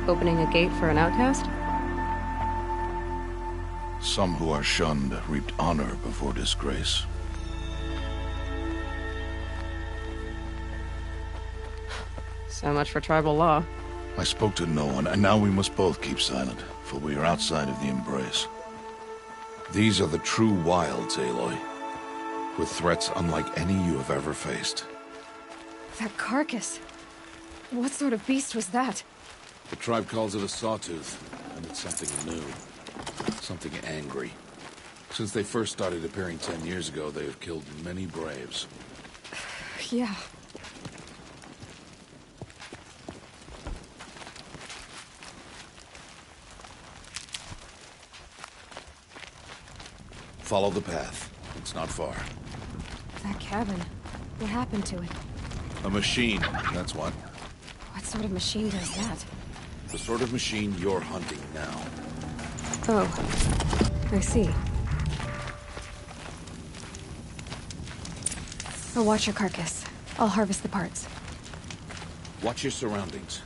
Opening a gate for an outcast? Some who are shunned reaped honor before disgrace. So much for tribal law. I spoke to no one, and now we must both keep silent, for we are outside of the embrace. These are the true wilds, Aloy, with threats unlike any you have ever faced. That carcass. What sort of beast was that? The tribe calls it a sawtooth, and it's something new. Something angry. Since they first started appearing 10 years ago, they have killed many braves. Yeah. Follow the path. It's not far. That cabin. What happened to it? A machine, that's what. What sort of machine does that? The sort of machine you're hunting now. Oh. I see. I'll watch your carcass. I'll harvest the parts. Watch your surroundings.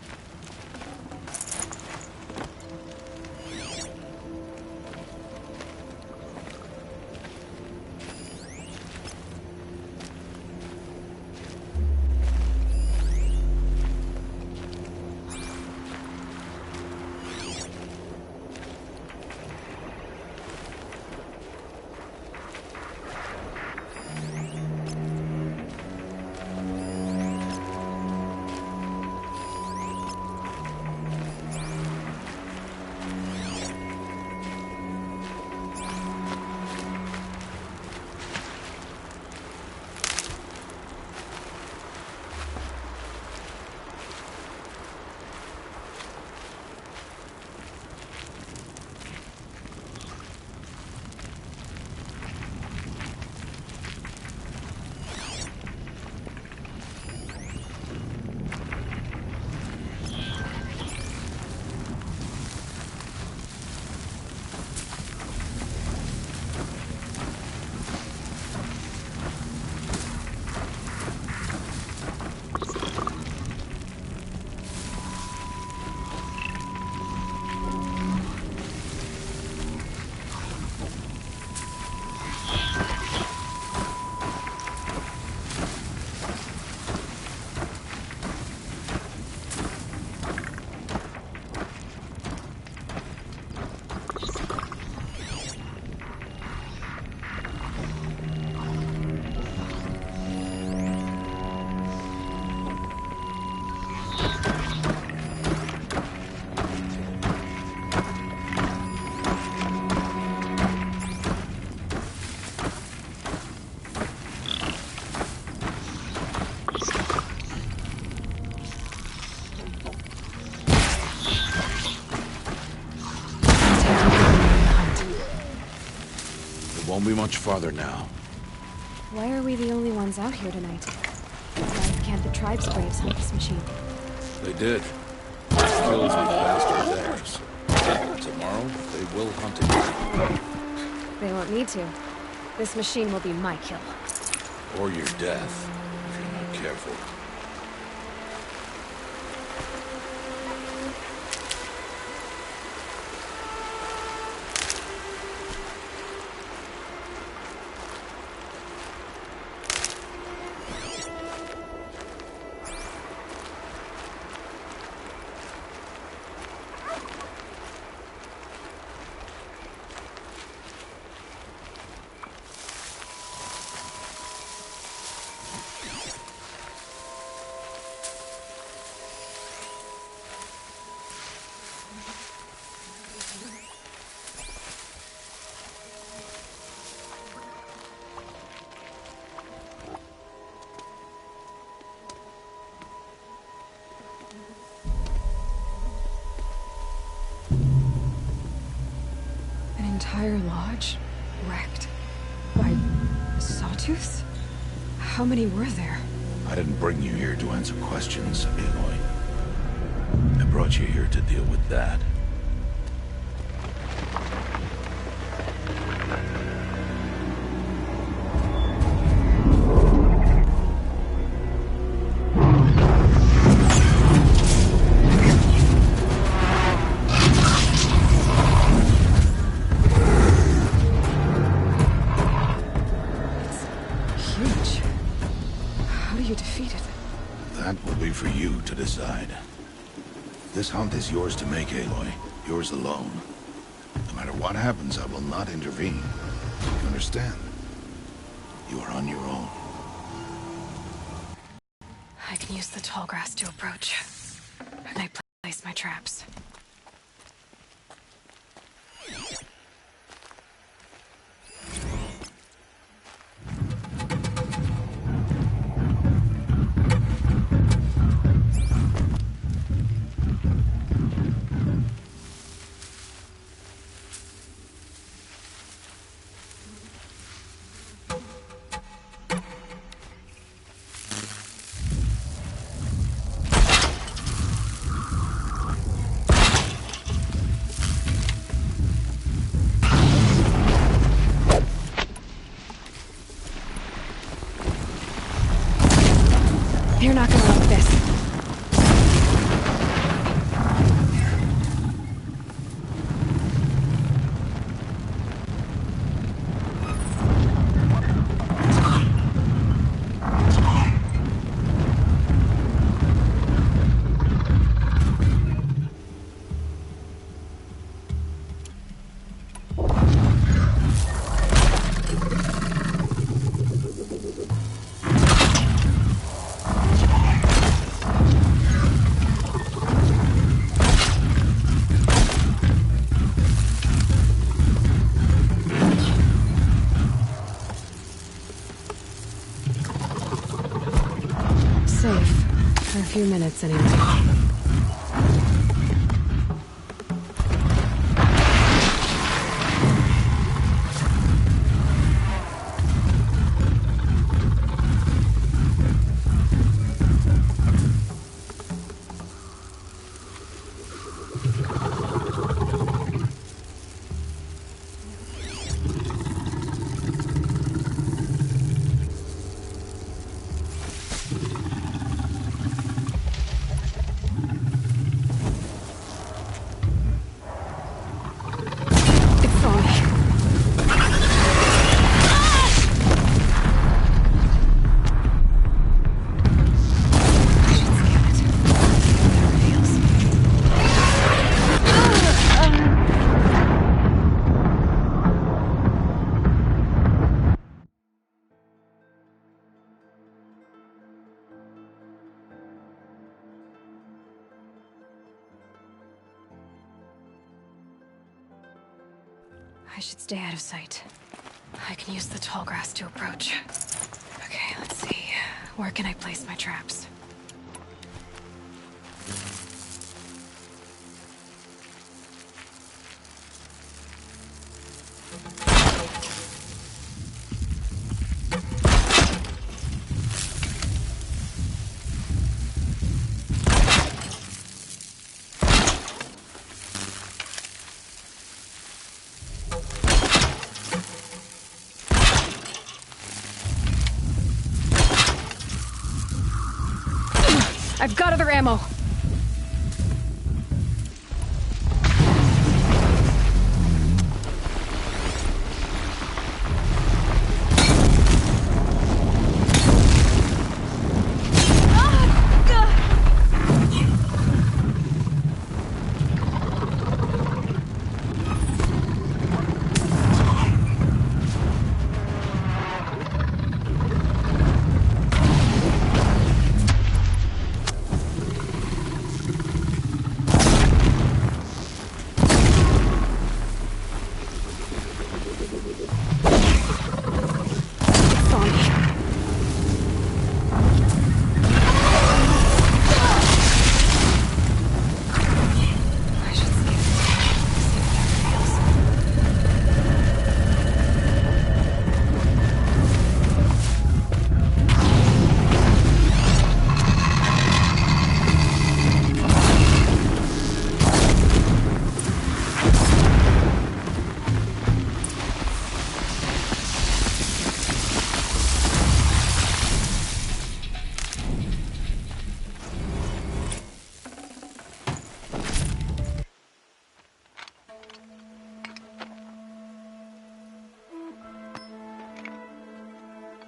Won't be much farther now. Why are we the only ones out here tonight? Why can't the tribe's braves hunt this machine? They did. Kills we passed are theirs. Tomorrow, they will hunt again. They won't need to. This machine will be my kill. Or your death, if you're not careful. Entire lodge wrecked by sawtooths? How many were there? I didn't bring you here to answer questions, Aloy. I brought you here to deal with that. This hunt is yours to make, Aloy. Yours alone. No matter what happens, I will not intervene. You understand? You are on your own. I can use the tall grass to approach. And I place my traps. You're not gonna like this. Safe. For a few minutes, anyway. I should stay out of sight. I can use the tall grass to approach. Okay, let's see. Where can I place my traps? I've got other ammo!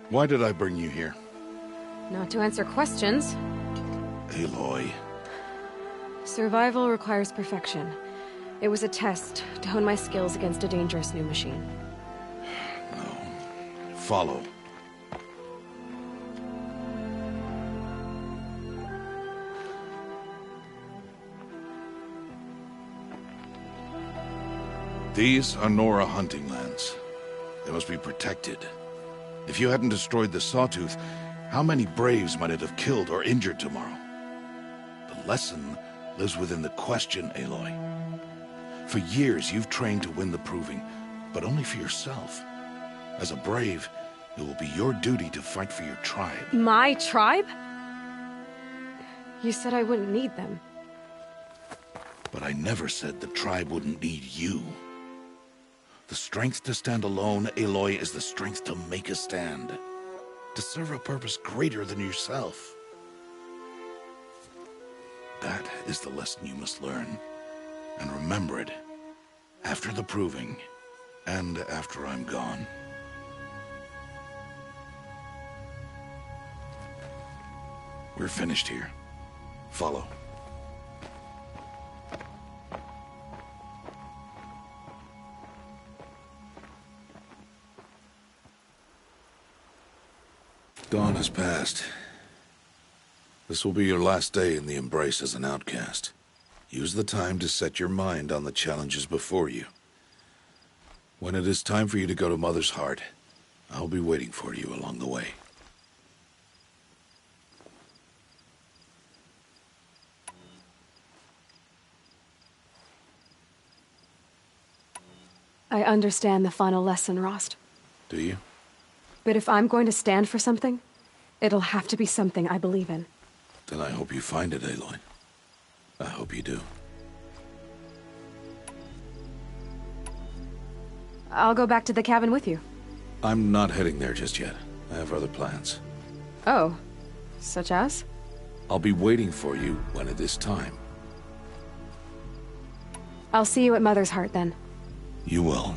Why did I bring you here? Not to answer questions. Aloy. Survival requires perfection. It was a test to hone my skills against a dangerous new machine. No. Follow. These are Nora hunting lands. They must be protected. If you hadn't destroyed the Sawtooth, how many Braves might it have killed or injured tomorrow? The lesson lives within the question, Aloy. For years, you've trained to win the Proving, but only for yourself. As a Brave, it will be your duty to fight for your tribe. My tribe? You said I wouldn't need them. But I never said the tribe wouldn't need you. The strength to stand alone, Aloy, is the strength to make a stand. To serve a purpose greater than yourself. That is the lesson you must learn. And remember it. After the Proving. And after I'm gone. We're finished here. Follow. Dawn has passed. This will be your last day in the Embrace as an outcast. Use the time to set your mind on the challenges before you. When it is time for you to go to Mother's Heart, I'll be waiting for you along the way. I understand the final lesson, Rost. Do you? But if I'm going to stand for something, it'll have to be something I believe in. Then I hope you find it, Aloy. I hope you do. I'll go back to the cabin with you. I'm not heading there just yet. I have other plans. Oh, such as? I'll be waiting for you when it is time. I'll see you at Mother's Heart then. You will.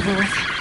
over with.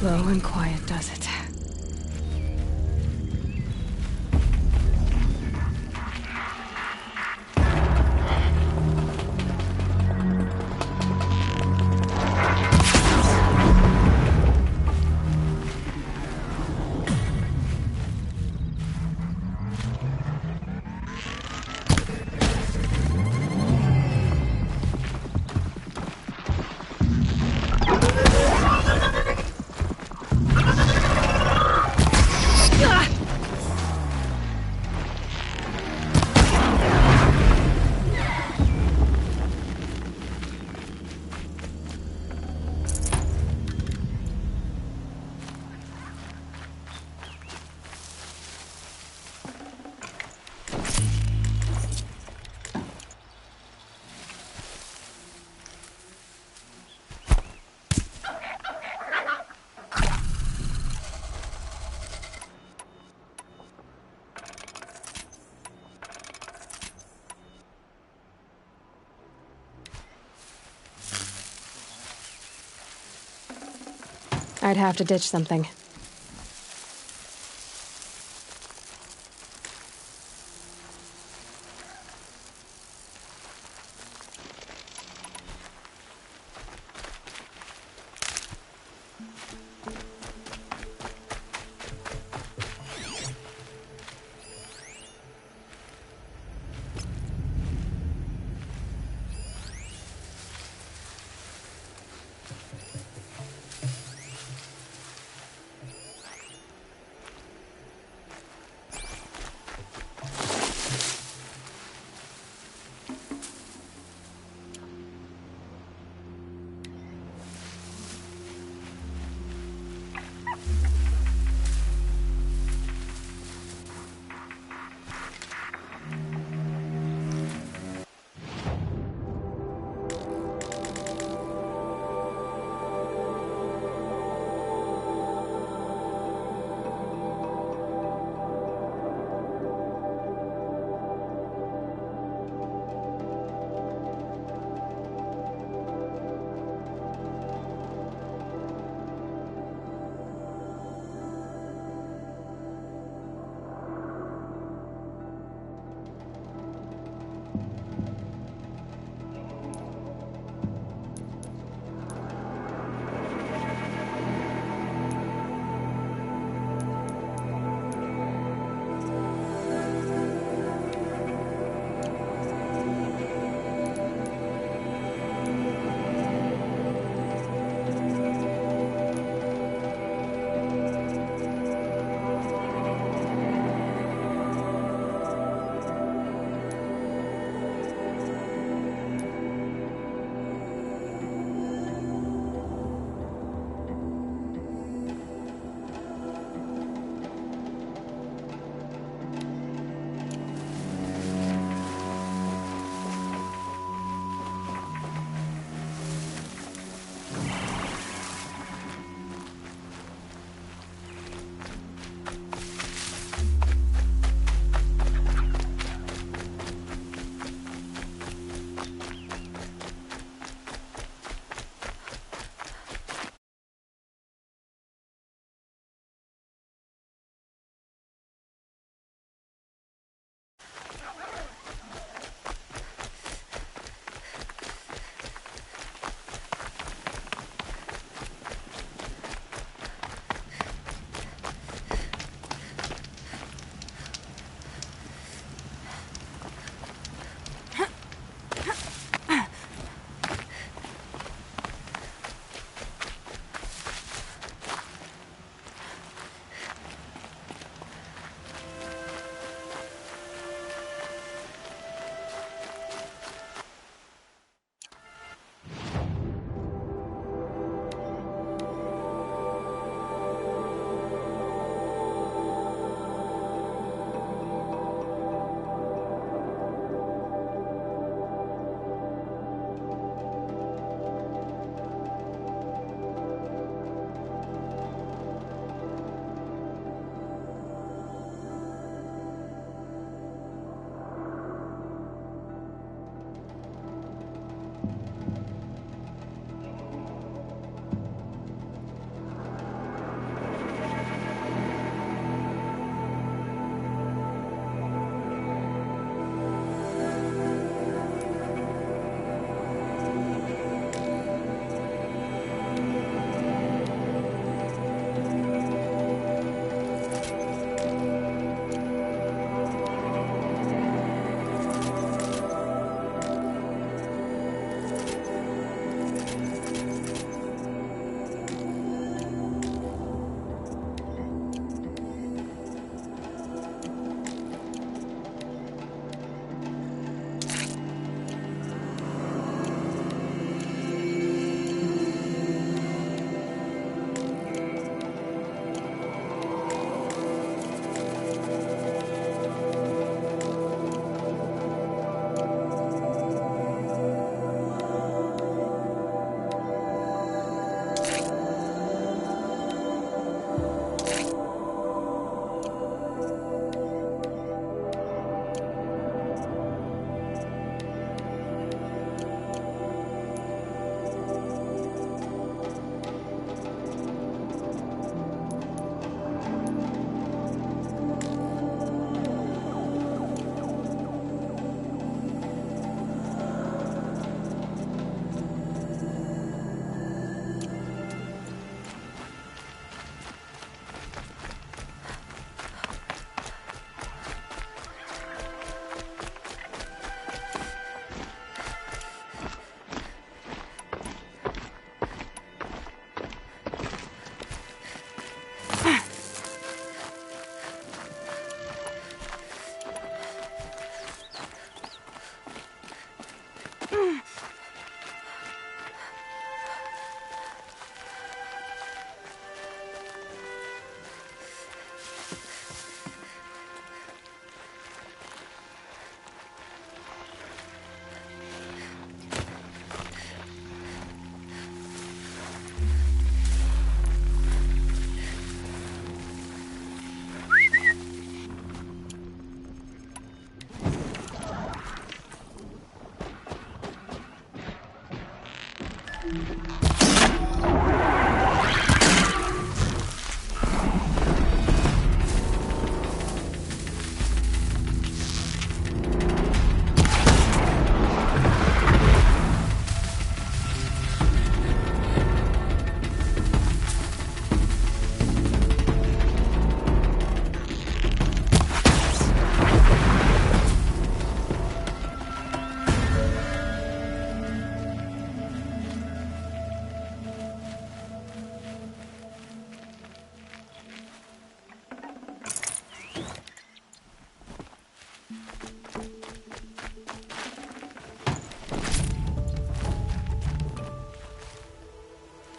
Low and quiet does it. I'd have to ditch something.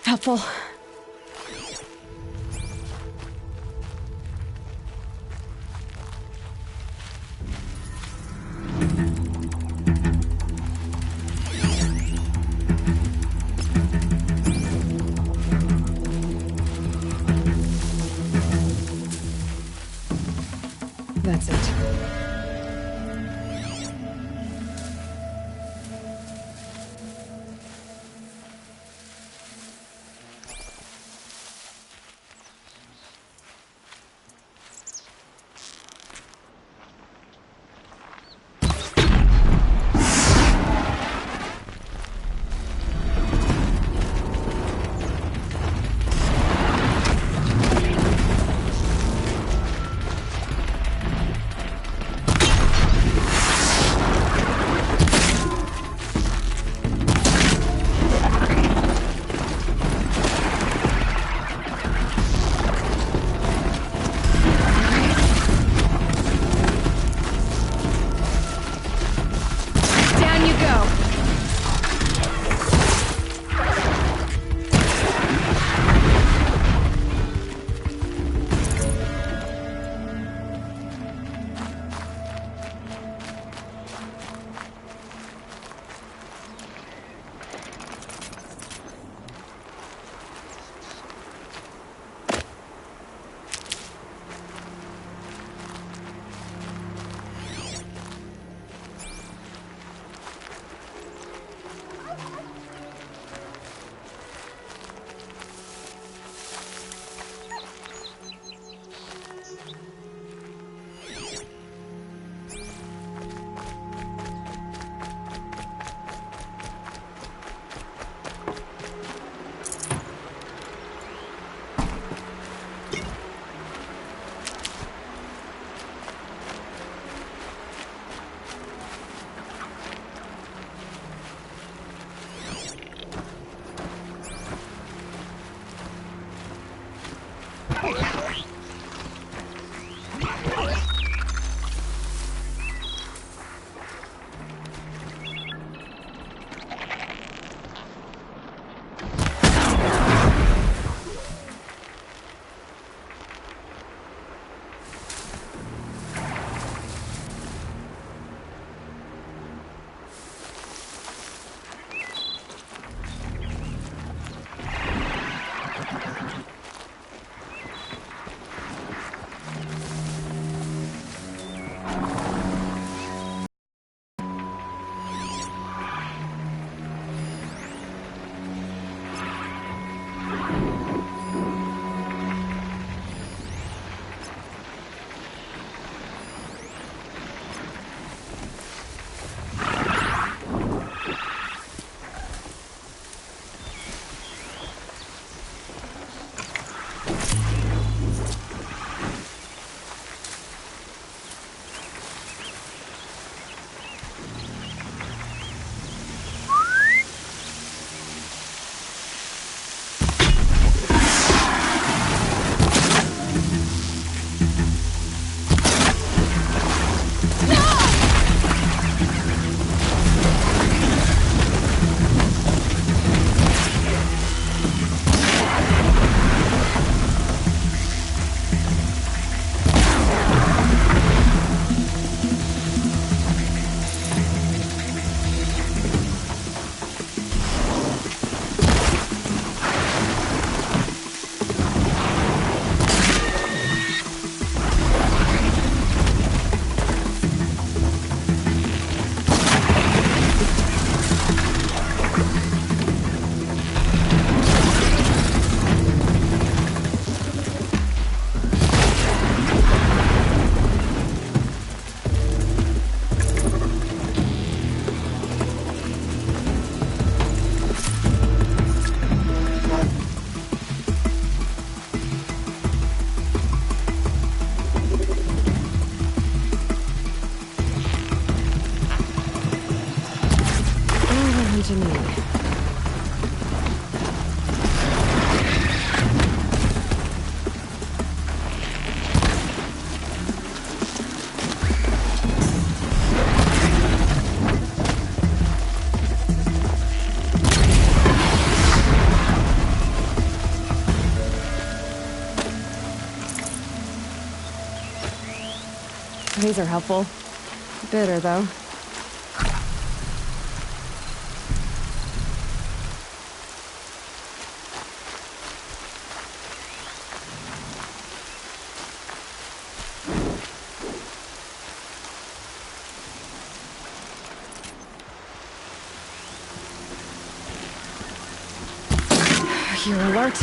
Helpful. That's it. come to me. These are helpful. Bitter, though. You're alert.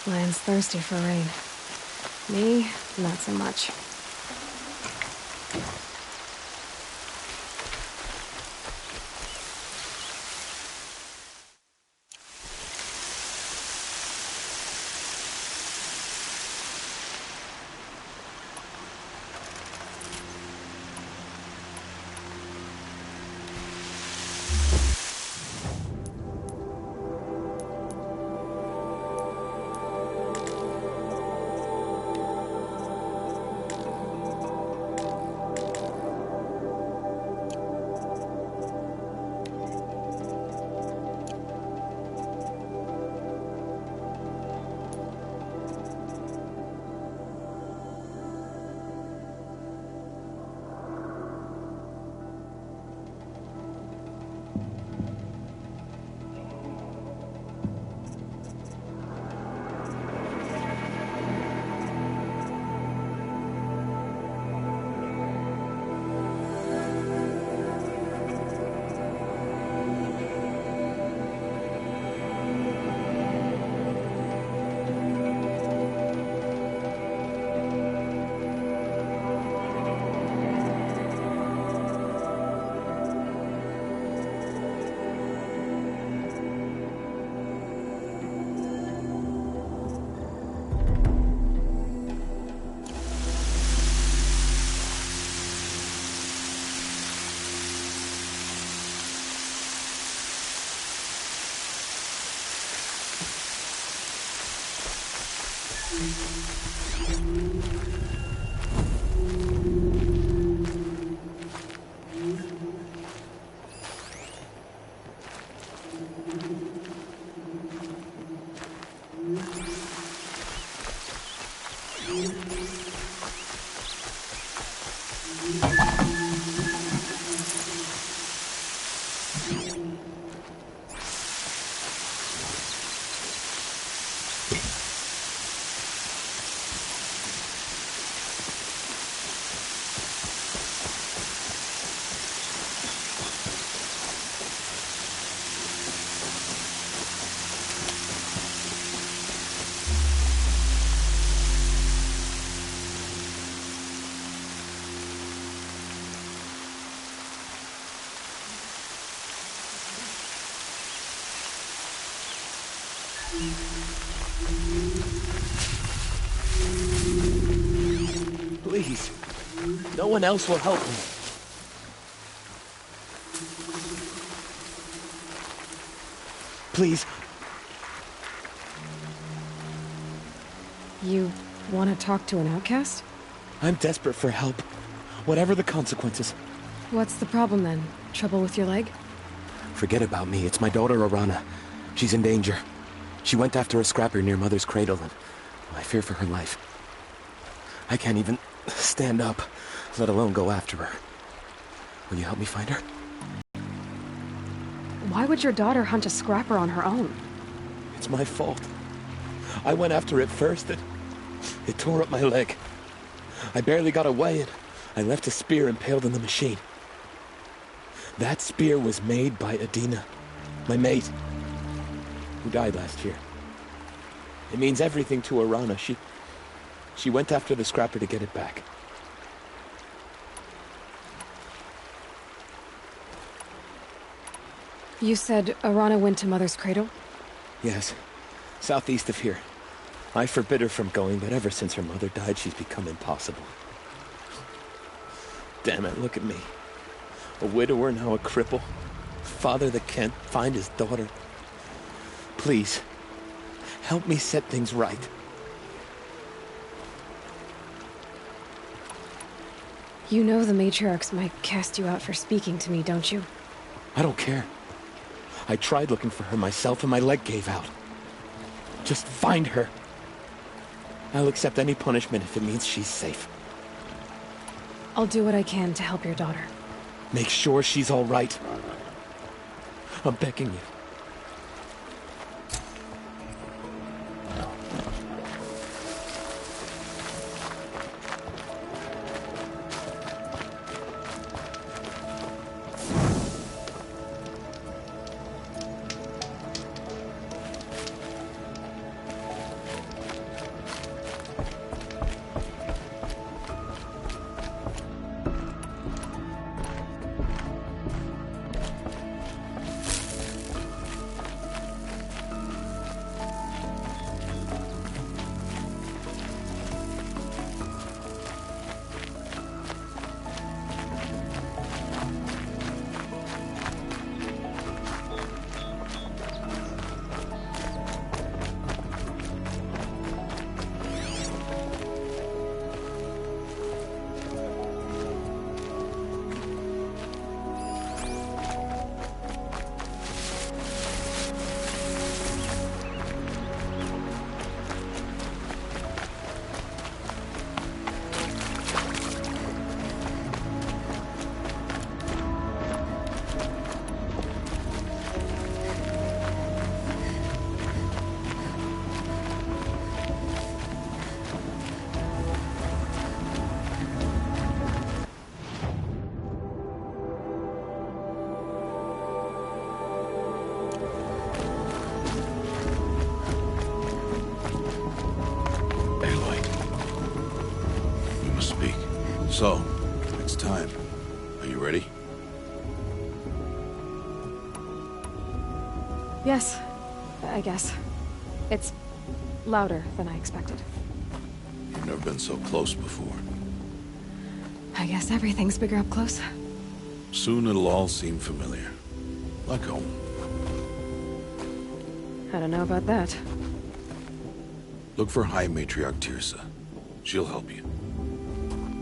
Land's thirsty for rain. Me, not so much. Please. No one else will help me. Please. You want to talk to an outcast? I'm desperate for help. Whatever the consequences. What's the problem then? Trouble with your leg? Forget about me. It's my daughter, Arana. She's in danger. She went after a scrapper near Mother's cradle, and I fear for her life. I can't even stand up, let alone go after her. Will you help me find her? Why would your daughter hunt a scrapper on her own? It's my fault. I went after it first, and it tore up my leg. I barely got away, and I left a spear impaled in the machine. That spear was made by Adina, my mate. who died last year. It means everything to Arana. She went after the scrapper to get it back. You said Arana went to Mother's cradle? Yes, southeast of here. I forbid her from going, but ever since her mother died, she's become impossible. Damn it, look at me. A widower, now a cripple. Father that can't find his daughter. Please, help me set things right. You know the matriarchs might cast you out for speaking to me, don't you? I don't care. I tried looking for her myself and my leg gave out. Just find her. I'll accept any punishment if it means she's safe. I'll do what I can to help your daughter. Make sure she's all right. I'm begging you. So, it's time. Are you ready? Yes, I guess. It's louder than I expected. You've never been so close before. I guess everything's bigger up close. Soon it'll all seem familiar. Like home. I don't know about that. Look for High Matriarch Tirsa. She'll help you.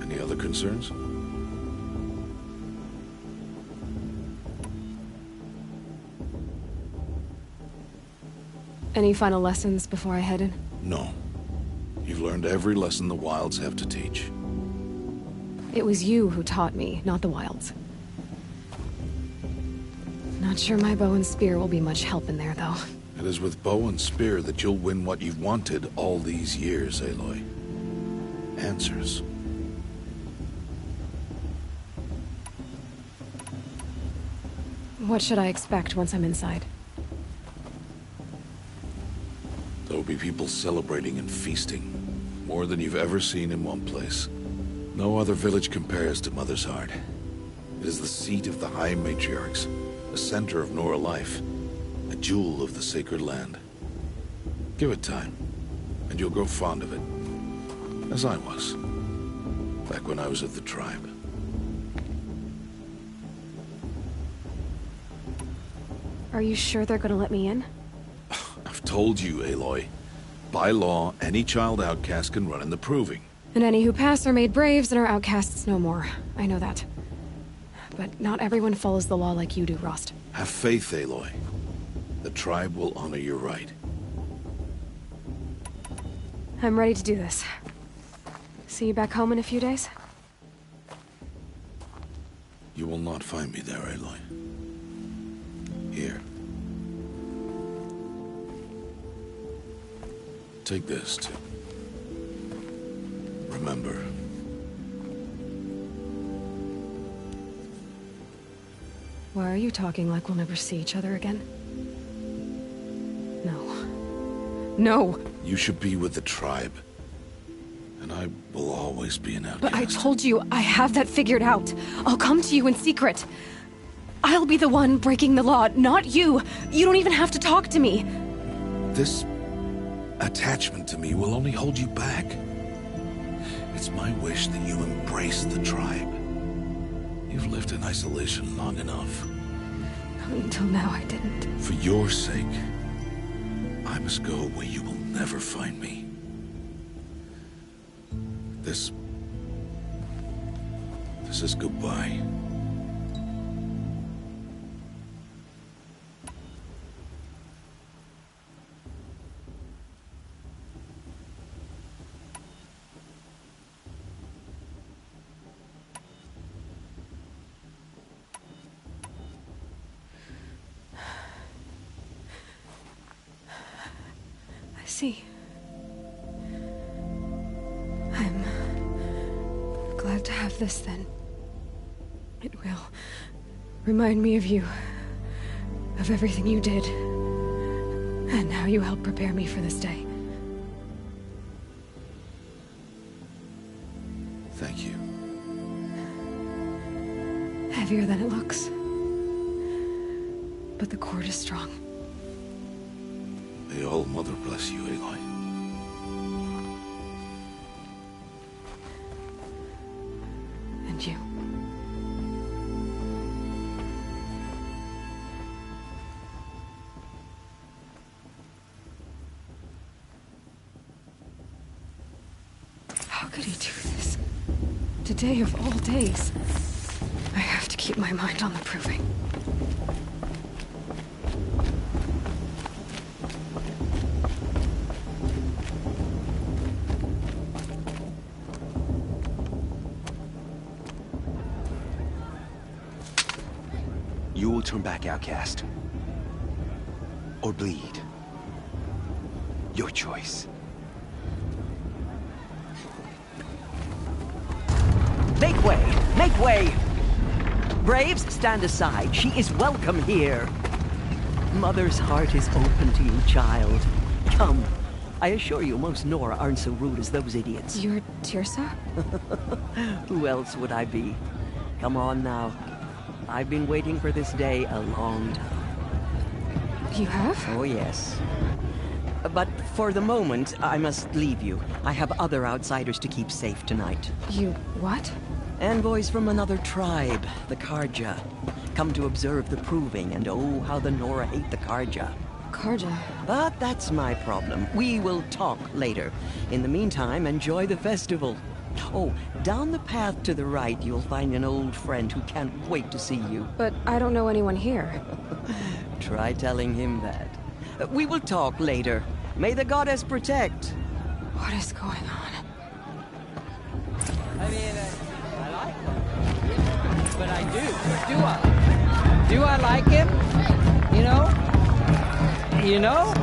Any other concerns? Any final lessons before I head in? No. You've learned every lesson the Wilds have to teach. It was you who taught me, not the Wilds. Not sure my bow and spear will be much help in there, though. It is with bow and spear that you'll win what you've wanted all these years, Aloy. Answers. What should I expect once I'm inside? There will be people celebrating and feasting. More than you've ever seen in one place. No other village compares to Mother's Heart. It is the seat of the High Matriarchs, the center of Nora life, a jewel of the sacred land. Give it time, and you'll grow fond of it. As I was, back when I was at the tribe. Are you sure they're gonna let me in? I've told you, Aloy. By law, any child outcast can run in the Proving. And any who pass are made braves and are outcasts no more. I know that. But not everyone follows the law like you do, Rost. Have faith, Aloy. The tribe will honor your right. I'm ready to do this. See you back home in a few days? You will not find me there, Aloy. Here. Take this, too. Remember. Why are you talking like we'll never see each other again? No. No! You should be with the tribe. And I will always be an outcast. But I told you, I have that figured out. I'll come to you in secret. I'll be the one breaking the law, not you. You don't even have to talk to me. This attachment to me will only hold you back. It's my wish that you embrace the tribe. You've lived in isolation long enough. Until now, I didn't. For your sake, I must go where you will never find me. This is goodbye. I see. I'm glad to have this, then. It will remind me of you, of everything you did, and how you helped prepare me for this day. Thank you. Heavier than it looks. But the cord is strong. May All Mother bless you, Aloy. And you. How could he do this? Today of all days. I have to keep my mind on the proving. You will turn back, outcast. Or bleed. Your choice. Make way! Make way! Braves, stand aside. She is welcome here. Mother's heart is open to you, child. Come. I assure you, most Nora aren't so rude as those idiots. You're Tirsa? Who else would I be? Come on now. I've been waiting for this day a long time. You have? Oh, yes. But for the moment, I must leave you. I have other outsiders to keep safe tonight. You what? Envoys from another tribe, the Karja. Come to observe the proving, and oh, how the Nora hate the Karja. Karja? But that's my problem. We will talk later. In the meantime, enjoy the festival. Oh, down the path to the right, you'll find an old friend who can't wait to see you. But I don't know anyone here. Try telling him that. We will talk later. May the goddess protect. What is going on? I mean, I like him. But I do. Do I? Do I like him? You know? You know?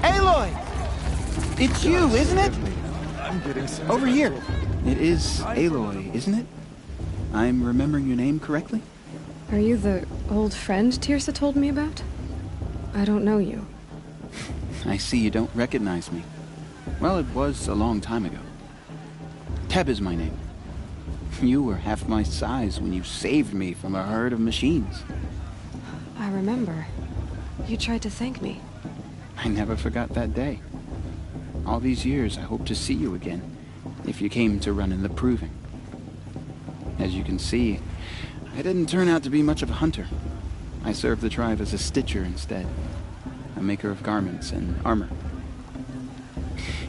Aloy! It's you, isn't it? I'm getting some. Over here. It is Aloy, isn't it? I'm remembering your name correctly? Are you the old friend Tirsa told me about? I don't know you. I see you don't recognize me. Well, it was a long time ago. Teb is my name. You were half my size when you saved me from a herd of machines. I remember. You tried to thank me. I never forgot that day. All these years, I hope to see you again, if you came to run in the proving. As you can see, I didn't turn out to be much of a hunter. I served the tribe as a stitcher instead, a maker of garments and armor.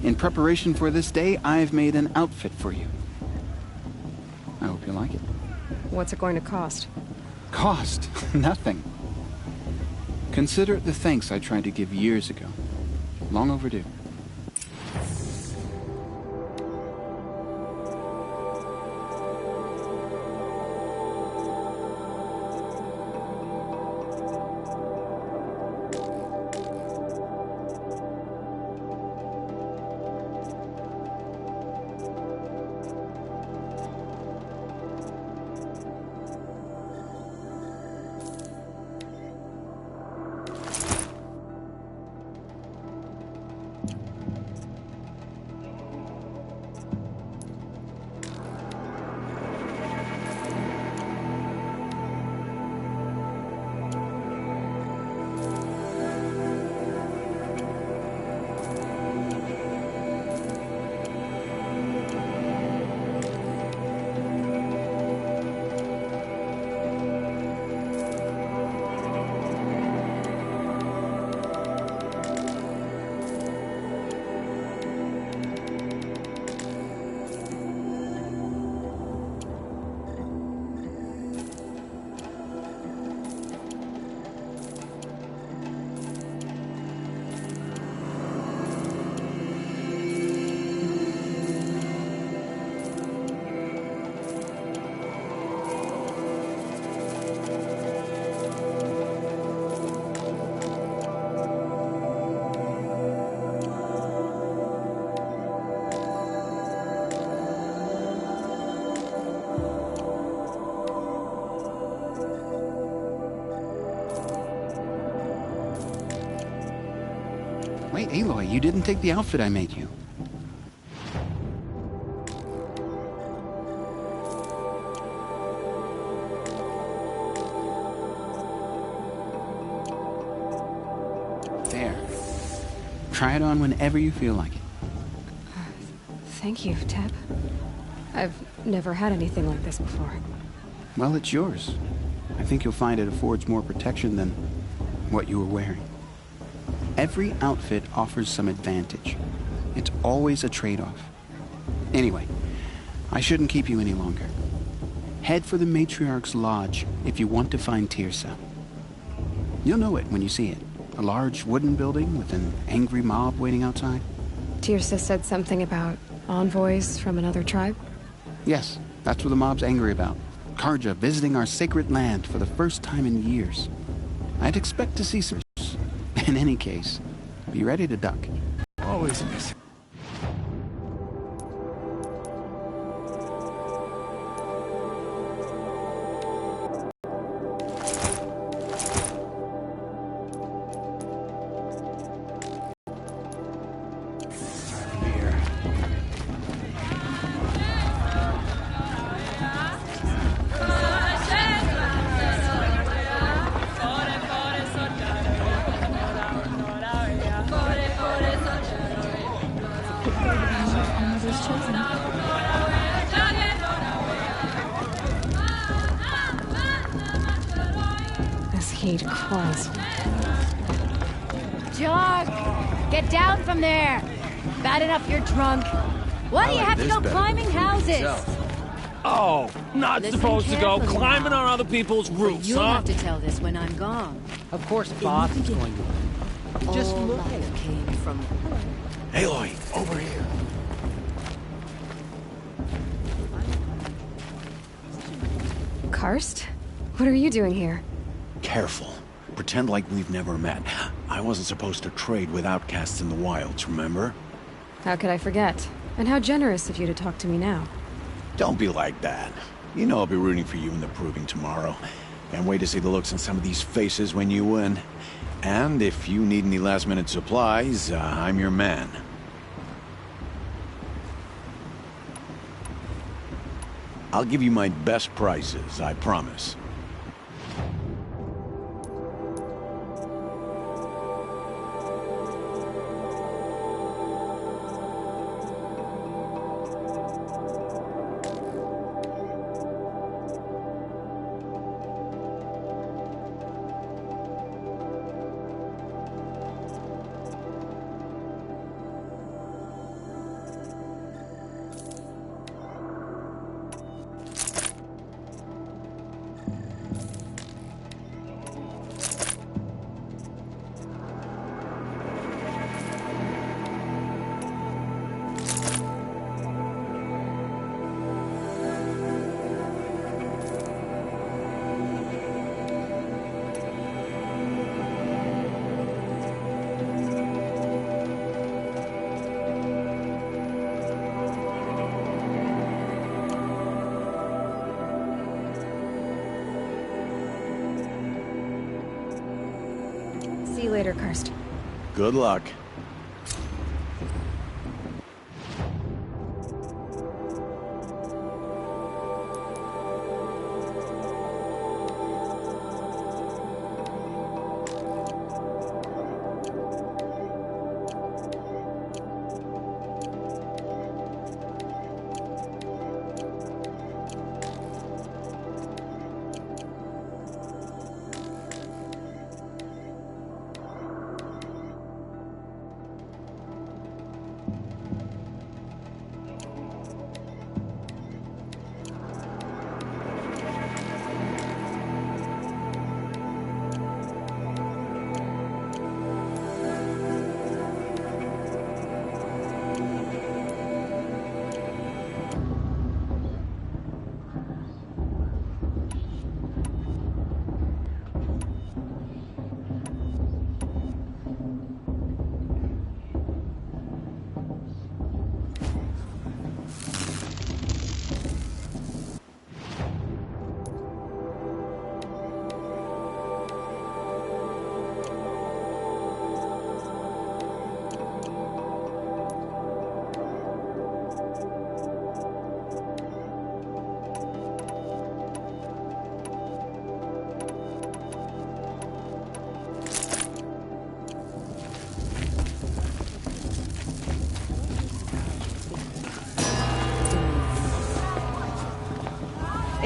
In preparation for this day, I've made an outfit for you. I hope you like it. What's it going to cost? Cost? Nothing. Consider it the thanks I tried to give years ago. Long overdue. Aloy, you didn't take the outfit I made you. There. Try it on whenever you feel like it. Thank you, Teb. I've never had anything like this before. Well, it's yours. I think you'll find it affords more protection than what you were wearing. Every outfit offers some advantage. It's always a trade-off. Anyway, I shouldn't keep you any longer. Head for the Matriarch's Lodge if you want to find Tirsa. You'll know it when you see it. A large wooden building with an angry mob waiting outside. Tirsa said something about envoys from another tribe? Yes, that's what the mob's angry about. Karja visiting our sacred land for the first time in years. I'd expect to see some. In any case, be ready to duck. Always miss. This heat crawls. Jock! Get down from there! Bad enough you're drunk. Why do you have to go climbing houses? Oh, not Listen supposed to go carefully climbing now. on other people's roofs, You'll huh? have to tell this when I'm gone. Of course, boss is going to. Just All look at life it. came from... Aloy, over here. Karst? What are you doing here? Careful. Pretend like we've never met. I wasn't supposed to trade with outcasts in the wilds, remember? How could I forget? And how generous of you to talk to me now. Don't be like that. You know I'll be rooting for you in the proving tomorrow. Can't wait to see the looks on some of these faces when you win. And if you need any last-minute supplies, I'm your man. I'll give you my best prices, I promise. See you later, Karst. Good luck.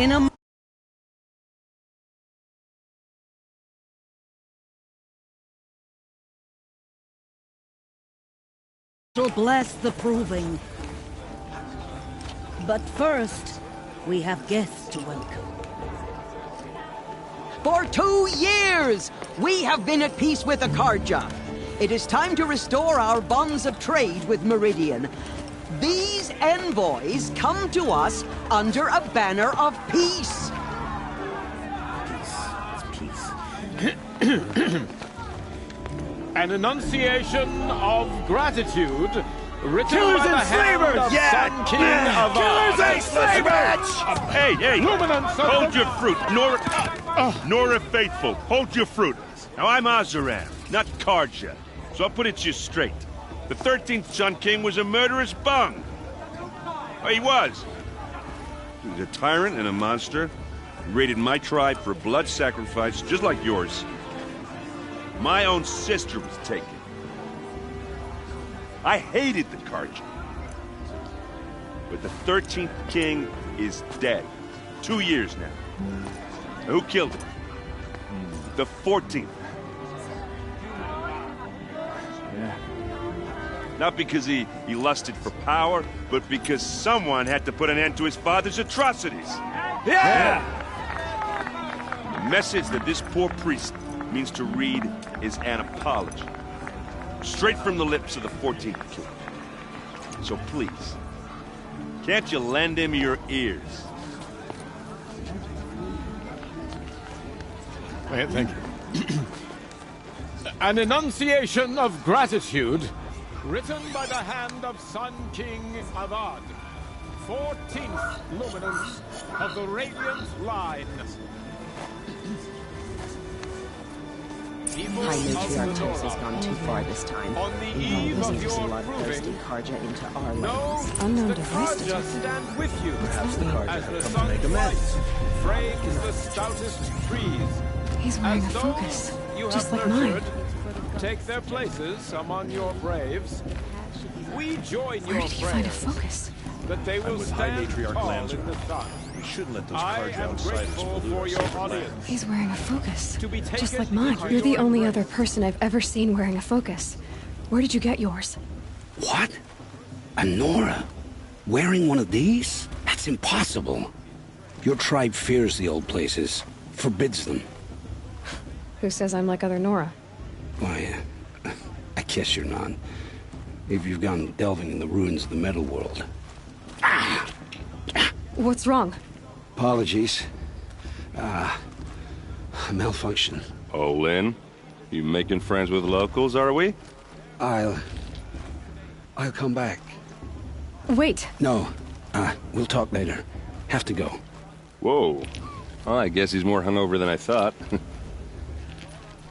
in a... will bless the proving. But first, we have guests to welcome. For 2 years, we have been at peace with Akarja. It is time to restore our bonds of trade with Meridian. These envoys come to us under a banner of peace. Peace. An enunciation of gratitude written by the hand of Sun King of Killers ain't slavers! Hey, hold your fruit. Nora Faithful, hold your fruit. Now, I'm Azaran, not Karja, so I'll put it to you straight. The 13th Sun King was a murderous bung. Oh, he was. He was a tyrant and a monster. He raided my tribe for a blood sacrifice, just like yours. My own sister was taken. I hated the Karja. But the 13th king is dead. 2 years now. Who killed him? The 14th. Yeah. Not because he lusted for power, but because someone had to put an end to his father's atrocities. Yeah! The message that this poor priest means to read is an apology. Straight from the lips of the 14th king. So please, can't you lend him your ears? Thank you. An enunciation of gratitude written by the hand of Sun King Avad, 14th luminance of the Radiant Line. High Matriarch Tess has gone too far this time. Involving some bloodthirsty Karja into our lands. Unknown device detected. Stand with you. Perhaps the Karja have come to make amends. Frames the stoutest trees. He's wearing a focus, just like mine. Take their places among your braves. We join your Where did he find a prayers focus? that they will with High stand Matriarch tall Lancer. in the sun. We shouldn't let those I Karja am outsiders grateful pollute for our your sacred audience. land. He's wearing a focus, To be just taken like mine. into You're the your only embrace. other person I've ever seen wearing a focus. Where did you get yours? What? A Nora? Wearing one of these? That's impossible. Your tribe fears the old places, forbids them. Who says I'm like other Nora? Why, I guess you're not. If you've gone delving in the ruins of the metal world. What's wrong? Apologies. A malfunction. Oh, Lynn, you making friends with locals, are we? I'll come back. Wait. No, we'll talk later. Have to go. Whoa. Well, I guess he's more hungover than I thought.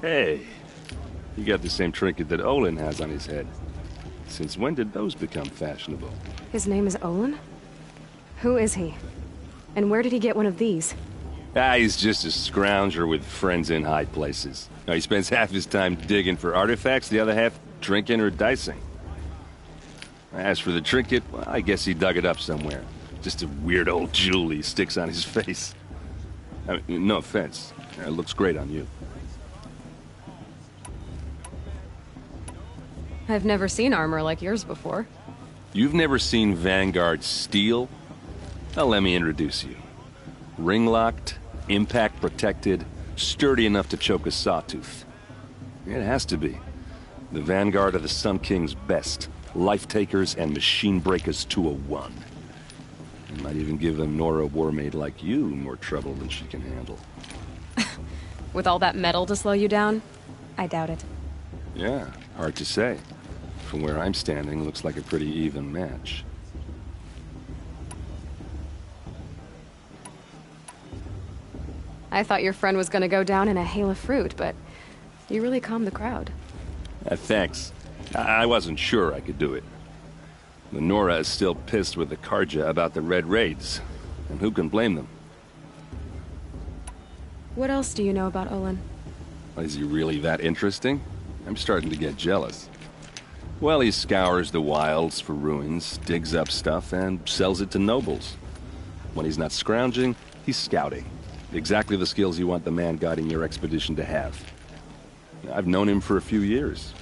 Hey, you got the same trinket that Olin has on his head. Since when did those become fashionable? His name is Olin? Who is he? And where did he get one of these? He's just a scrounger with friends in high places. Now, he spends half his time digging for artifacts, the other half drinking or dicing. As for the trinket, well, I guess he dug it up somewhere. Just a weird old jewel he sticks on his face. I mean, no offense. It looks great on you. I've never seen armor like yours before. You've never seen Vanguard steel? Well, let me introduce you. Ring-locked, impact-protected, sturdy enough to choke a sawtooth. It has to be. The Vanguard of the Sun King's best. Life-takers and machine-breakers to a one. You might even give a Nora warmaid like you more trouble than she can handle. With all that metal to slow you down? I doubt it. Yeah, hard to say. From where I'm standing, looks like a pretty even match. I thought your friend was gonna go down in a hail of fruit, but you really calmed the crowd. Thanks. I wasn't sure I could do it. The Nora is still pissed with the Karja about the Red Raids, and who can blame them? What else do you know about Olin? Is he really that interesting? I'm starting to get jealous. Well, he scours the wilds for ruins, digs up stuff, and sells it to nobles. When he's not scrounging, He's scouting. Exactly the skills you want the man guiding your expedition to have. I've known him for a few years.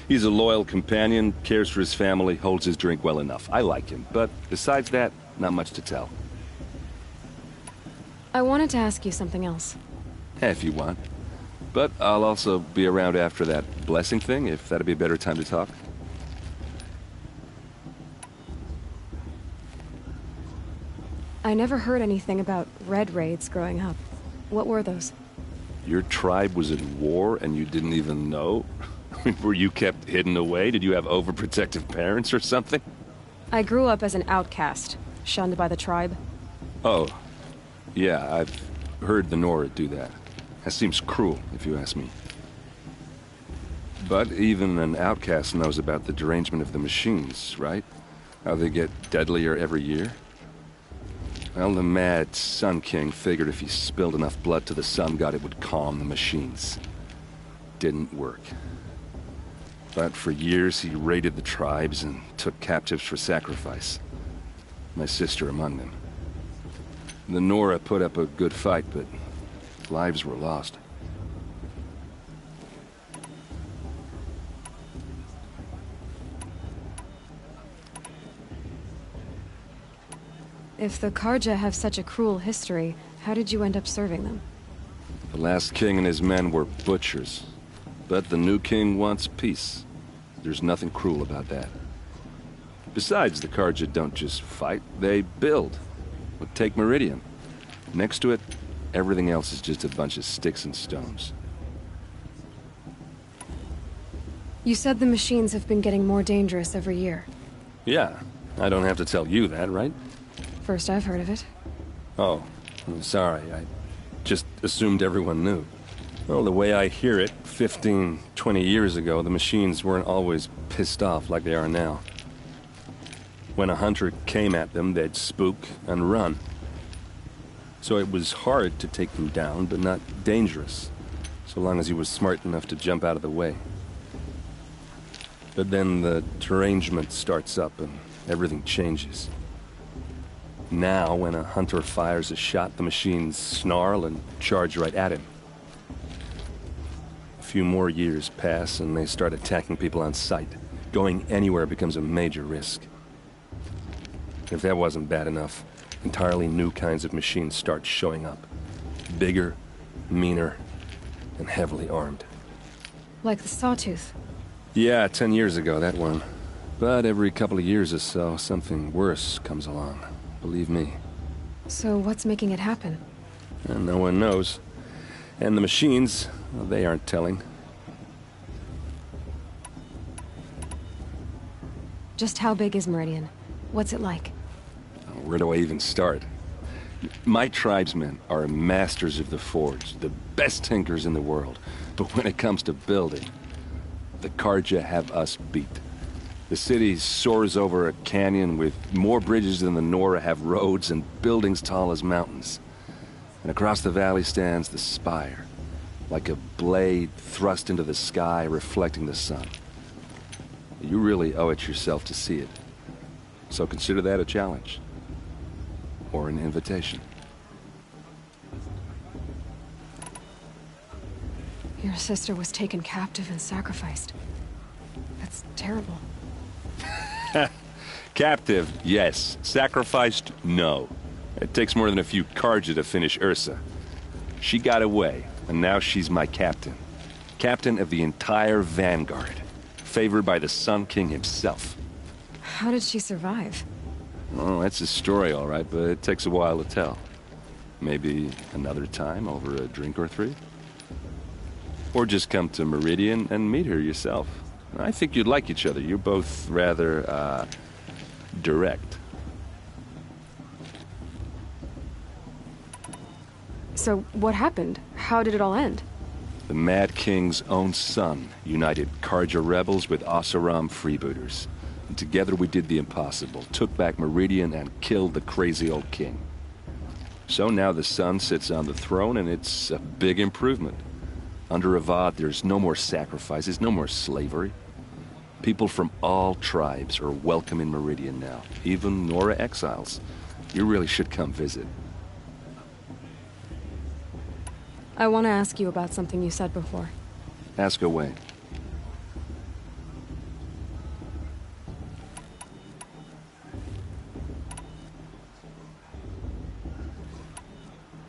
He's a loyal companion, cares for his family, holds his drink well enough. I like him, but besides that, not much to tell. I wanted to ask you something else. If you want. But I'll also be around after that blessing thing, if that'd be a better time to talk. I never heard anything about red raids growing up. What were those? Your tribe was at war and you didn't even know? Were you kept hidden away? Did you have overprotective parents or something? I grew up as an outcast, shunned by the tribe. Oh, yeah, I've heard the Nora do that. That seems cruel, if you ask me. But even an outcast knows about the derangement of the machines, right? How they get deadlier every year? Well, the mad Sun King figured if he spilled enough blood to the Sun God, it would calm the machines. Didn't work. But for years, he raided the tribes and took captives for sacrifice. My sister among them. The Nora put up a good fight, but lives were lost. If the Karja have such a cruel history, how did you end up serving them? The last king and his men were butchers. But the new king wants peace. There's nothing cruel about that. Besides, the Karja don't just fight, they build. But take Meridian. Next to it, everything else is just a bunch of sticks and stones. You said the machines have been getting more dangerous every year. Yeah, I don't have to tell you that, right? First I've heard of it. Oh, I'm sorry. I just assumed everyone knew. Well, the way I hear it, 15, 20 years ago, the machines weren't always pissed off like they are now. When a hunter came at them, they'd spook and run. So it was hard to take them down, but not dangerous, so long as he was smart enough to jump out of the way. But then the derangement starts up and everything changes. Now, when a hunter fires a shot, the machines snarl and charge right at him. A few more years pass and they start attacking people on sight. Going anywhere becomes a major risk. If that wasn't bad enough, entirely new kinds of machines start showing up. Bigger, meaner, and heavily armed. Like the Sawtooth? Yeah, 10 years ago, that one. But every couple of years or so, something worse comes along. Believe me. So what's making it happen? And no one knows. And the machines, well, they aren't telling. Just how big is Meridian? What's it like? Where do I even start? My tribesmen are masters of the forge, the best tinkers in the world. But when it comes to building, the Karja have us beat. The city soars over a canyon with more bridges than the Nora have roads and buildings tall as mountains. And across the valley stands the spire, like a blade thrust into the sky reflecting the sun. You really owe it yourself to see it. So consider that a challenge. Or an invitation. Your sister was taken captive and sacrificed. That's terrible. Captive, yes. Sacrificed, no. It takes more than a few Karja to finish Ursa. She got away, and now she's my captain. Captain of the entire Vanguard. Favored by the Sun King himself. How did she survive? Oh, that's a story, all right, but it takes a while to tell. Maybe another time over a drink or three? Or just come to Meridian and meet her yourself. I think you'd like each other. You're both rather, direct. So, what happened? How did it all end? The Mad King's own son united Karja rebels with Oseram freebooters. And together we did the impossible, took back Meridian and killed the crazy old king. So now the son sits on the throne and it's a big improvement. Under Avad, there's no more sacrifices, no more slavery. People from all tribes are welcome in Meridian now, even Nora exiles. You really should come visit. I want to ask you about something you said before. Ask away.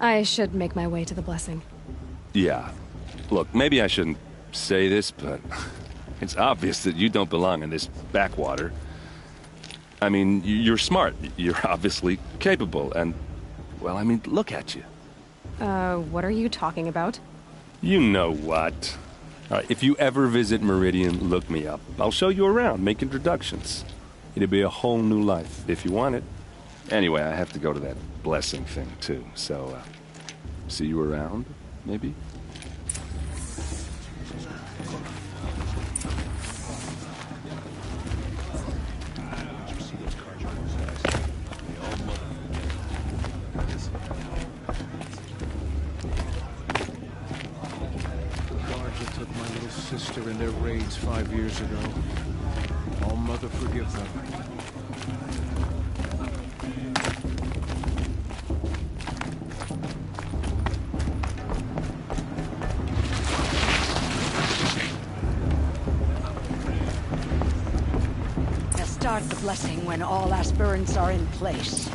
I should make my way to the blessing. Yeah. Look, maybe I shouldn't say this, but it's obvious that you don't belong in this backwater. I mean, you're smart. You're obviously capable, and... well, I mean, look at you. What are you talking about? You know what. All right, if you ever visit Meridian, look me up. I'll show you around, make introductions. It'll be a whole new life, if you want it. Anyway, I have to go to that blessing thing, too, so, see you around, maybe? Sister in their raids 5 years ago. All Mother forgive them. To start the blessing when all aspirants are in place.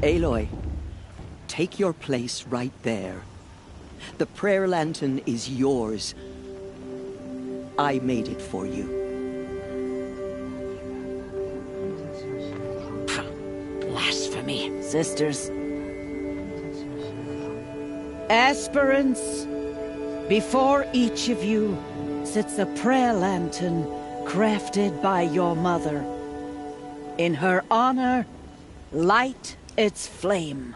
Aloy, take your place right there. The prayer lantern is yours. I made it for you. Blasphemy, sisters. Aspirants, before each of you sits a prayer lantern crafted by your mother. In her honor, light its flame.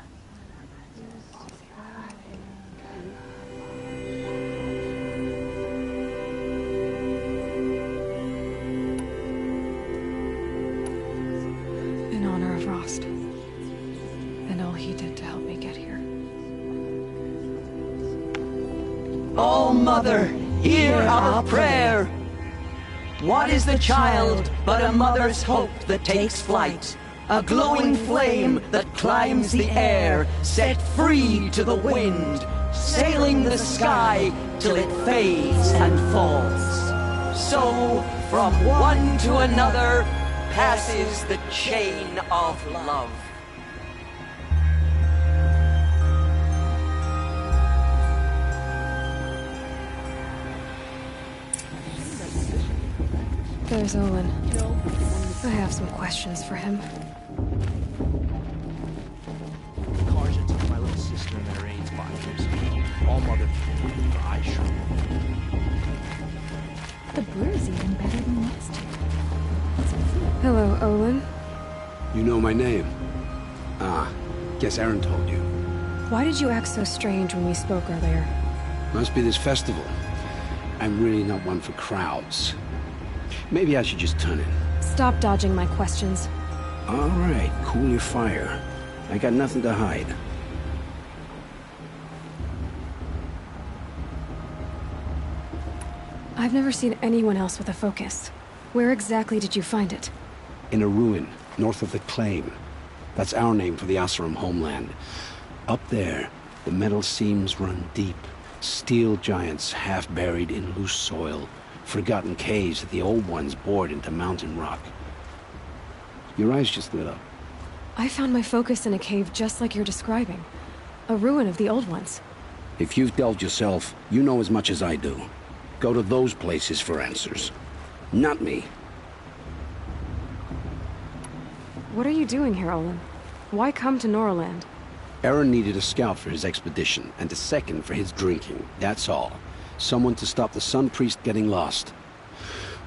In honor of Rost. And all he did to help me get here. Oh, Mother, hear our prayer. What is the child but a mother's hope that takes flight? A glowing flame that climbs the air, set free to the wind, sailing the sky till it fades and falls. So, from one to another, passes the chain of love. There's Olin. I have some questions for him. Karja took my little sister in their raids 5 years ago. All Mother forgive them, I sure will. The brew's even better than last year. Hello, Olin. You know my name? Ah, guess Aaron told you. Why did you act so strange when we spoke earlier? Must be this festival. I'm really not one for crowds. Maybe I should just turn in. Stop dodging my questions. All right, cool your fire. I got nothing to hide. I've never seen anyone else with a focus. Where exactly did you find it? In a ruin, north of the Claim. That's our name for the Oseram homeland. Up there, the metal seams run deep. Steel giants half buried in loose soil. Forgotten caves that the old ones bored into mountain rock. Your eyes just lit up. I found my focus in a cave just like you're describing. A ruin of the old ones. If you've delved yourself, you know as much as I do. Go to those places for answers. Not me. What are you doing here, Olin? Why come to Noraland? Aaron needed a scout for his expedition, and a second for his drinking. That's all. Someone to stop the Sun Priest getting lost.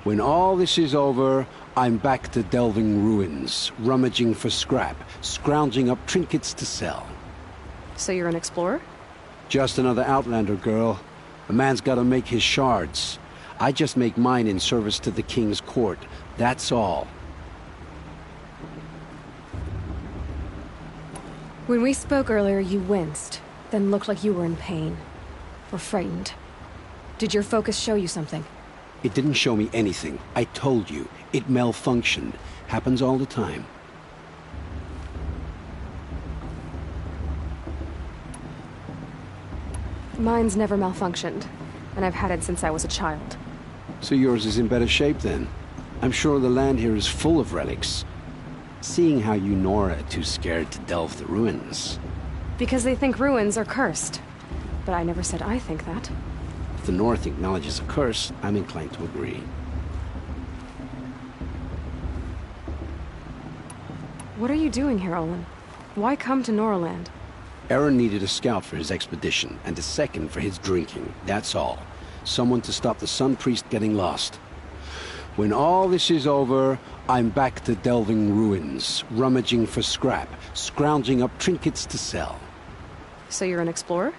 When all this is over, I'm back to delving ruins, rummaging for scrap, scrounging up trinkets to sell. So you're an explorer? Just another Outlander, girl. A man's gotta make his shards. I just make mine in service to the King's court. That's all. When we spoke earlier, you winced, then looked like you were in pain. Or frightened. Did your focus show you something? It didn't show me anything. I told you. It malfunctioned. Happens all the time. Mine's never malfunctioned, and I've had it since I was a child. So yours is in better shape then. I'm sure the land here is full of relics. Seeing how you Nora are too scared to delve the ruins. Because they think ruins are cursed. But I never said I think that. If the North acknowledges a curse, I'm inclined to agree. What are you doing here, Olin? Why come to Noraland? Aaron needed a scout for his expedition, and a second for his drinking, that's all. Someone to stop the Sun Priest getting lost. When all this is over, I'm back to delving ruins, rummaging for scrap, scrounging up trinkets to sell. So you're an explorer?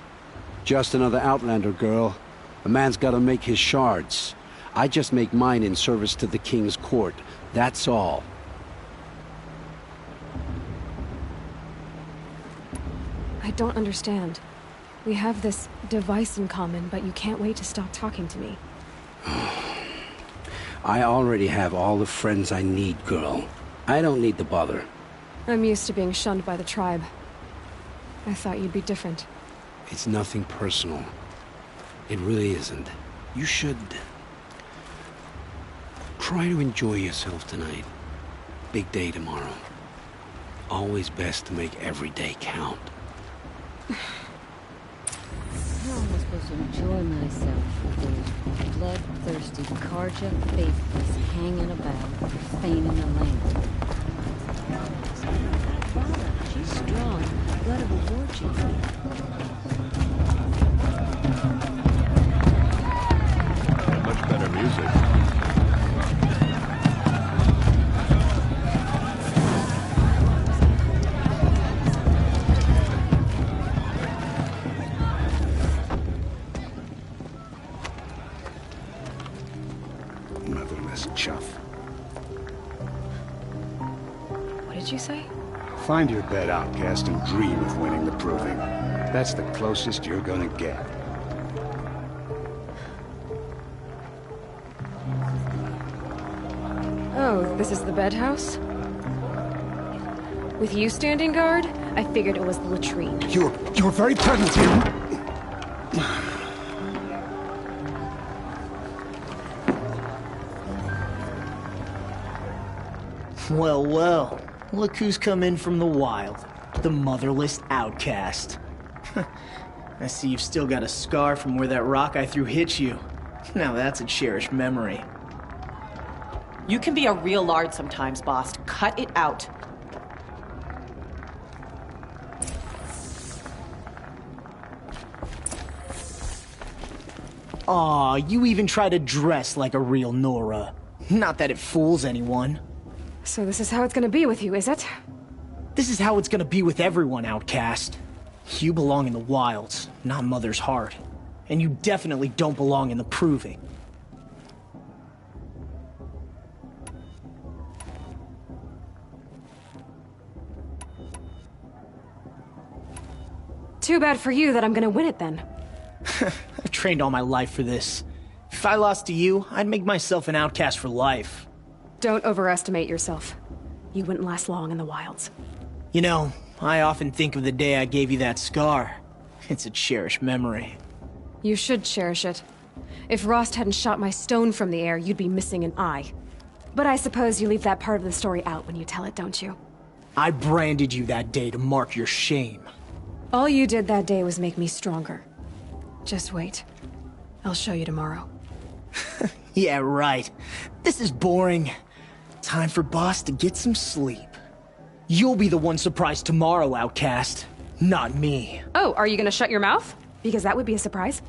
Just another Outlander, girl. A man's gotta make his shards. I just make mine in service to the King's court, that's all. I don't understand. We have this device in common, but you can't wait to stop talking to me. I already have all the friends I need, girl. I don't need the bother. I'm used to being shunned by the tribe. I thought you'd be different. It's nothing personal. It really isn't. You should... try to enjoy yourself tonight. Big day tomorrow. Always best to make every day count. How am I supposed to enjoy myself with those bloodthirsty Karja faithless hanging about, feigning the land? She's strong, blood of a war chief. Much better music. Motherless chuff. What did you say? Find your bed, outcast, and dream of winning the proving. That's the closest you're gonna get. Oh, this is the bed house? With you standing guard, I figured it was the latrine. Your very presence here... Well, well. Look who's come in from the wild. The motherless outcast. I see you've still got a scar from where that rock I threw hit you. Now that's a cherished memory. You can be a real lard sometimes, boss. Cut it out. Aw, you even try to dress like a real Nora. Not that it fools anyone. So this is how it's gonna be with you, is it? This is how it's gonna be with everyone, outcast. You belong in the wilds, not Mother's heart. And you definitely don't belong in the proving. Too bad for you that I'm gonna win it then. I've trained all my life for this. If I lost to you, I'd make myself an outcast for life. Don't overestimate yourself. You wouldn't last long in the wilds. You know, I often think of the day I gave you that scar. It's a cherished memory. You should cherish it. If Rost hadn't shot my stone from the air, you'd be missing an eye. But I suppose you leave that part of the story out when you tell it, don't you? I branded you that day to mark your shame. All you did that day was make me stronger. Just wait. I'll show you tomorrow. Yeah, right. This is boring. Time for Boss to get some sleep. You'll be the one surprised tomorrow, outcast. Not me. Oh, are you gonna shut your mouth? Because that would be a surprise.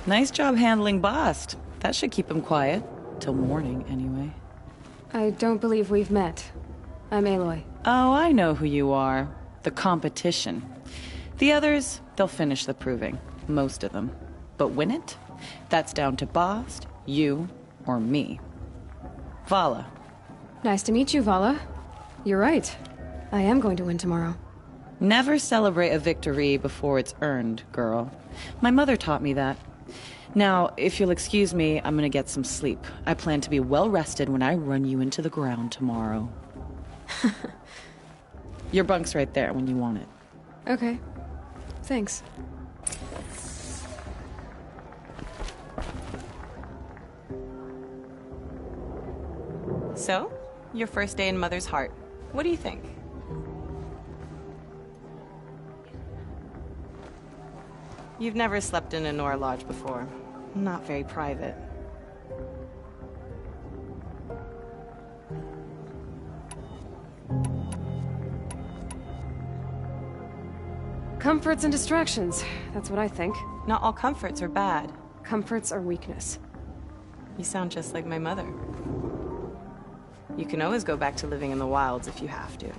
Nice job handling Bast. That should keep him quiet. Till morning, anyway. I don't believe we've met. I'm Aloy. Oh, I know who you are. The competition. The others, they'll finish the proving. Most of them. But win it? That's down to Bast, you, or me. Vala. Nice to meet you, Vala. You're right. I am going to win tomorrow. Never celebrate a victory before it's earned, girl. My mother taught me that. Now, if you'll excuse me, I'm gonna get some sleep. I plan to be well rested when I run you into the ground tomorrow. Your bunk's right there when you want it. Okay. Thanks. So, your first day in Mother's heart. What do you think? You've never slept in a Nora lodge before. Not very private. Comforts and distractions. That's what I think. Not all comforts are bad. Comforts are weakness. You sound just like my mother. You can always go back to living in the wilds if you have to.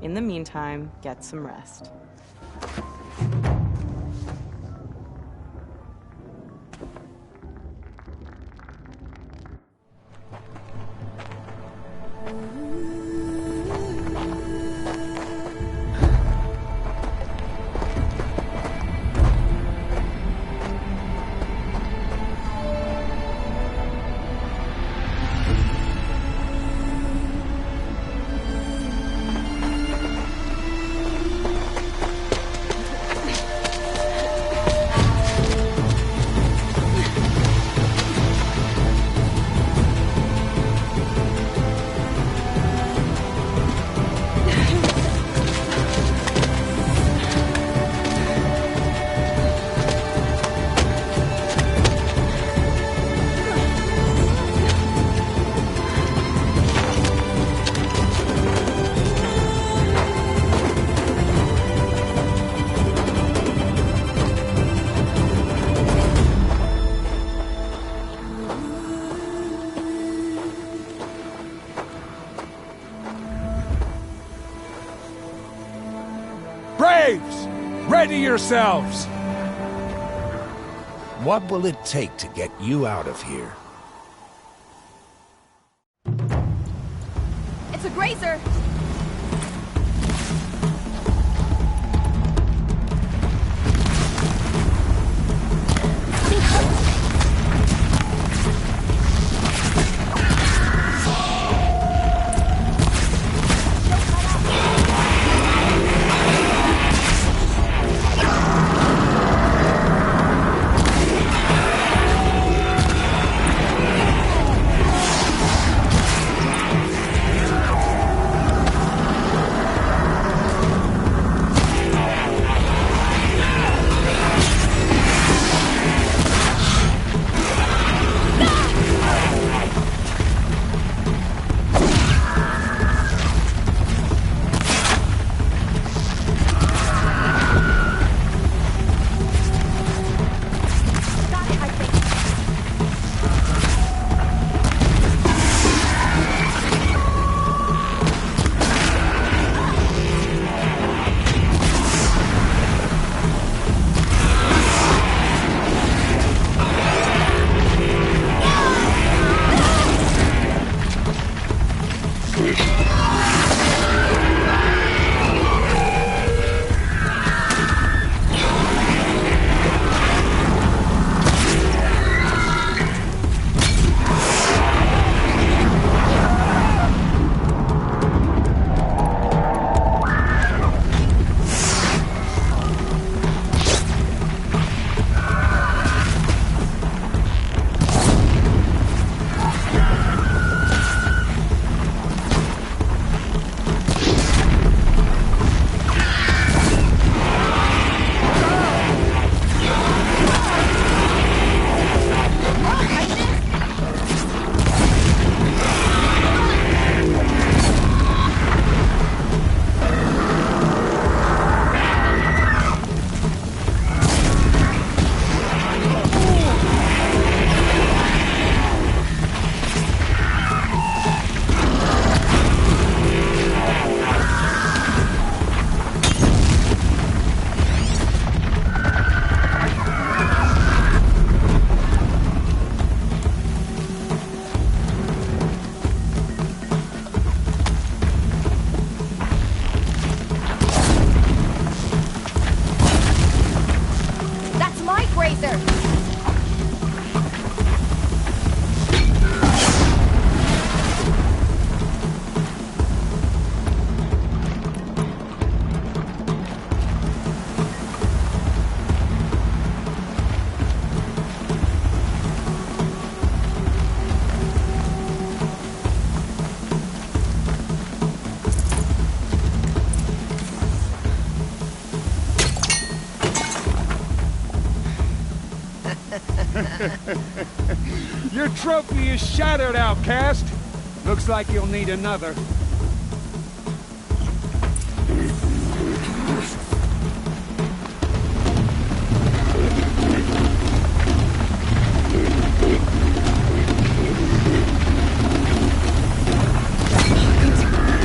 In the meantime, get some rest. Braves! Ready yourselves! What will it take to get you out of here? It's a grazer! Your trophy is shattered, outcast. Looks like you'll need another.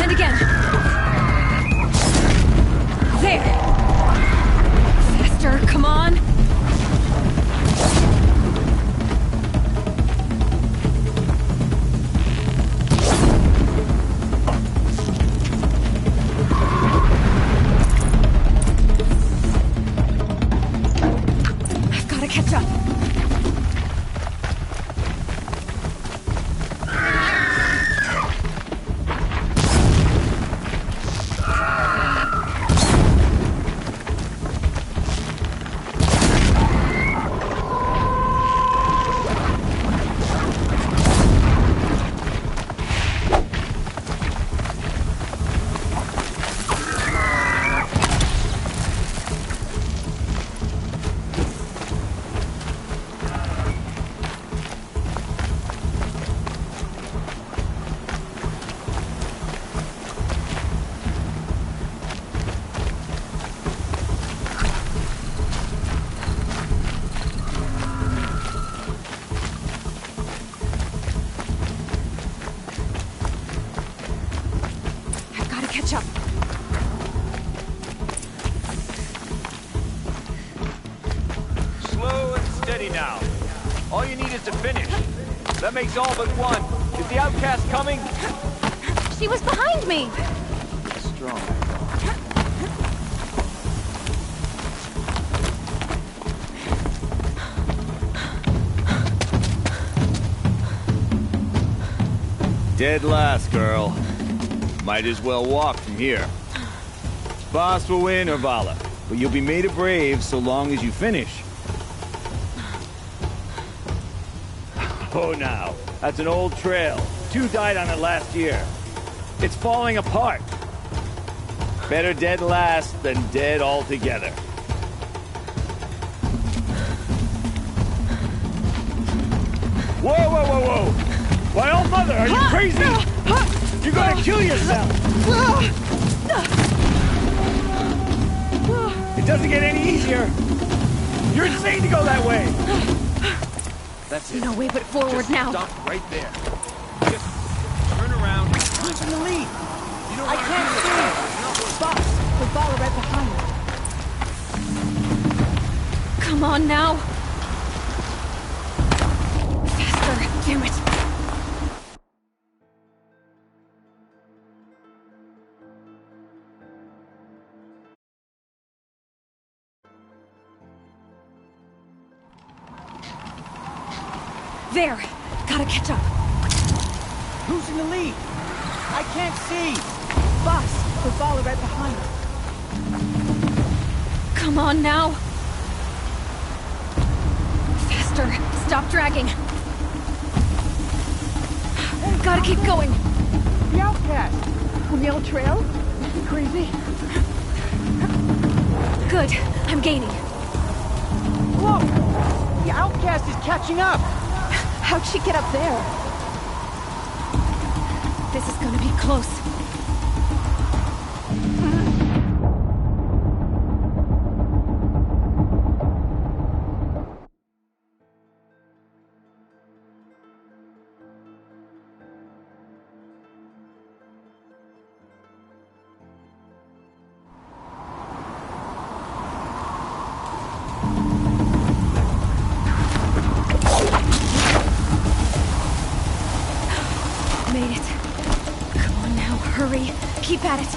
And again. There. Faster, come on. I've got to catch up. Catch up. Slow and steady now. All you need is to finish. That makes all but one. Is the outcast coming? She was behind me. Strong. Dead last, girl. Might as well walk from here. Boss will win or Vala, but you'll be made a brave so long as you finish. Oh, now, that's an old trail. 2 died on it last year. It's falling apart. Better dead last than dead altogether. Whoa, whoa, whoa, whoa! Why, old mother, are you crazy? You're gonna kill yourself! It doesn't get any easier! You're insane to go that way! That's it. No way but forward. Just now. Stop right there. Just turn around. Who's in the lead? You know I can't see! Boss, with Vala right behind. Come on now. Faster, damn it. There! Gotta catch up. Who's in the lead? I can't see! Boss, with Vala right behind. Come on now. Faster! Stop dragging! Gotta keep going! The outcast! On the old trail? Crazy? Good. I'm gaining. Whoa! The outcast is catching up! How'd she get up there? This is gonna be close. Made it. Come on now, hurry. Keep at it.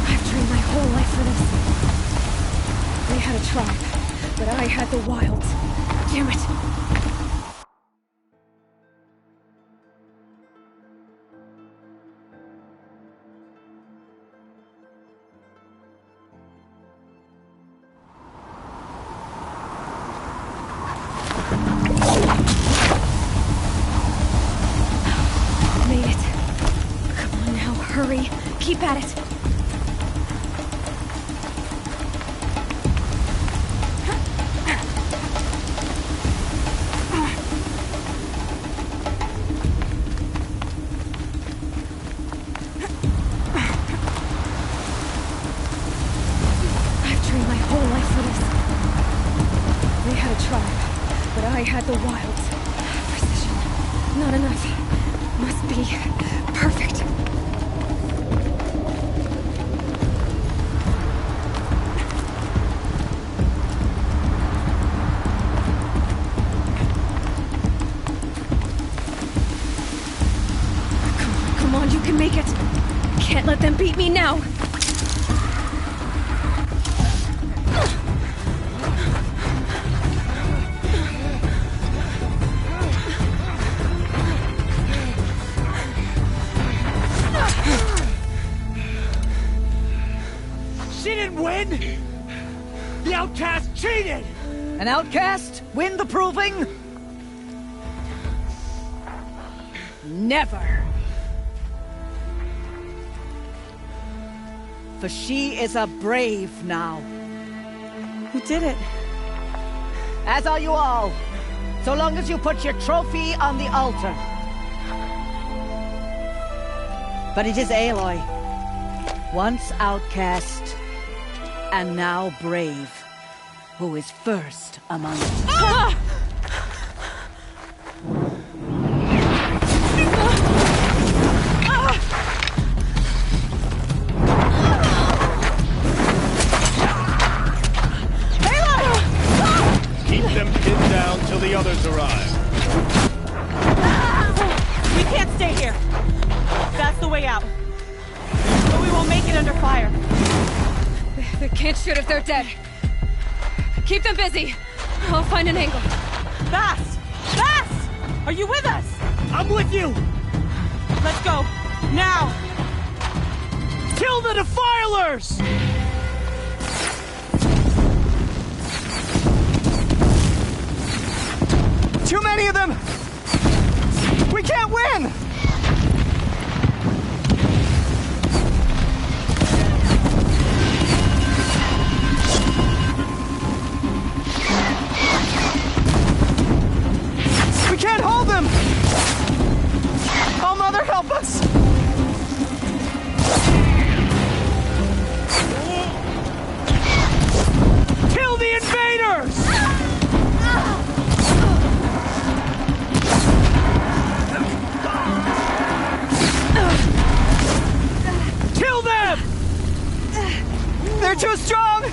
I've trained my whole life for this. They had a tribe, but I had the wilds. Damn it. keep at it. I had the wilds. Precision. Not enough. Must be perfect. Come on, you can make it. Can't let them beat me now. The outcast cheated! An outcast? Win the proving? Never. For she is a brave now. You did it. As are you all. So long as you put your trophy on the altar. But it is Aloy. Once outcast, and now brave, who is first among us. Ah! Keep them pinned down till the others arrive. We can't stay here. That's the way out. But we won't make it under fire. They can't shoot if they're dead. Keep them busy. I'll find an angle. Bass! Bass! Are you with us? I'm with you! Let's go. Now! Kill the defilers! Too many of them! We can't win! We can't hold them! Oh, Mother, help us! Kill the invaders! Kill them! They're too strong!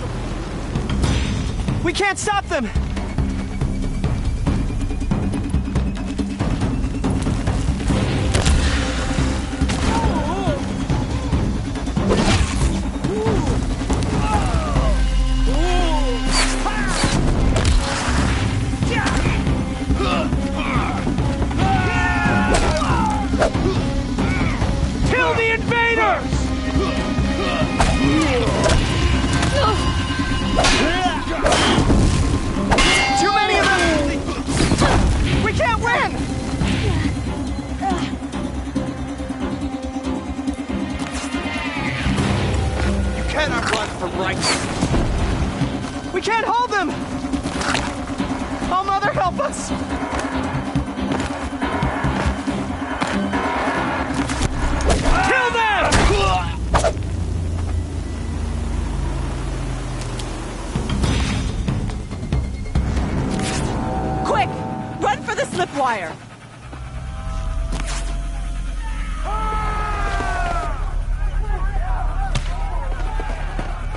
We can't stop them! Kill the invaders! Too many of them! We can't win! You cannot run from right. We can't hold them! Oh, Mother, help us! Kill them! Quick! Run for the slip wire!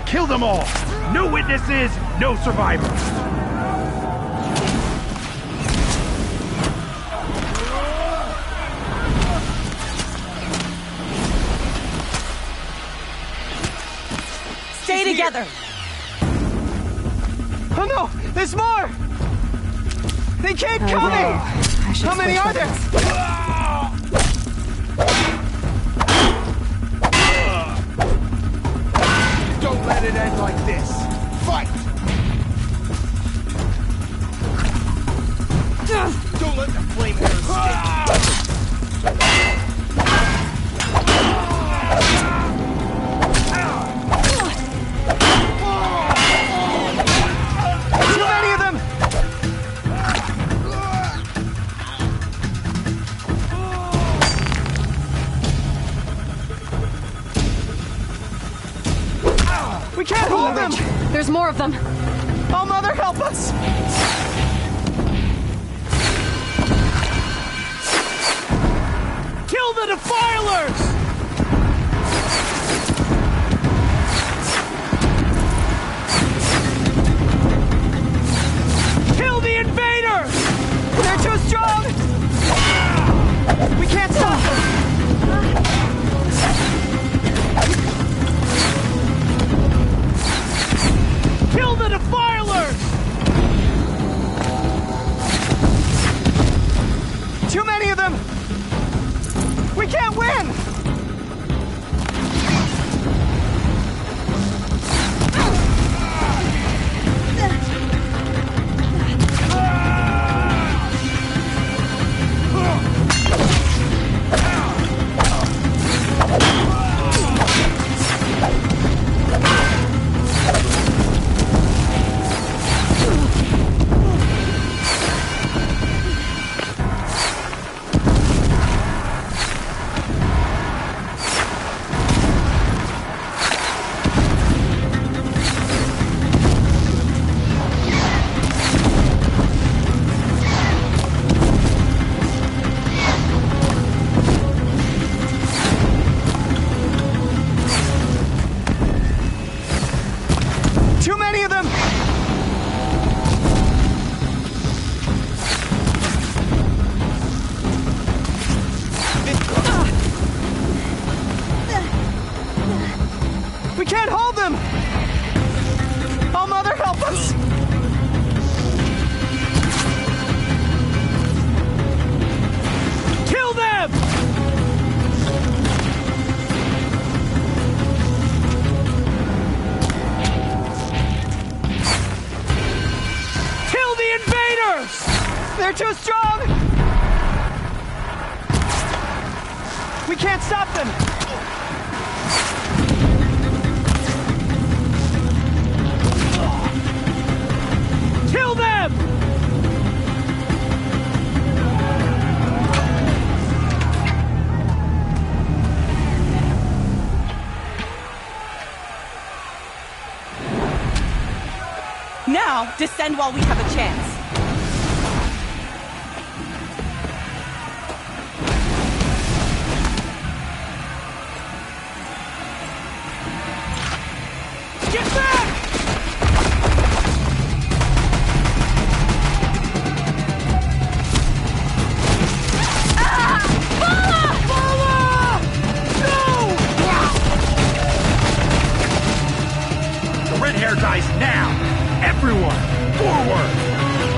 Kill them all! No witnesses, no survivors! Stay together! Oh no! There's more! They keep coming! How many are there? Don't let it end like this! Fight! Don't let the flame arrows stick! There's more of them. Oh, Mother, help us! Kill the defilers! Kill the invaders! They're too strong! We can't stop them! Kill the defilers! Too many of them! We can't win! Too many of them! We can't hold them! Oh, Mother, help us! Kill them! Kill the invaders! They're too strong! We can't stop them! Kill them! Now, descend while we have a chance. Get back! The red hair dies now! Everyone, forward!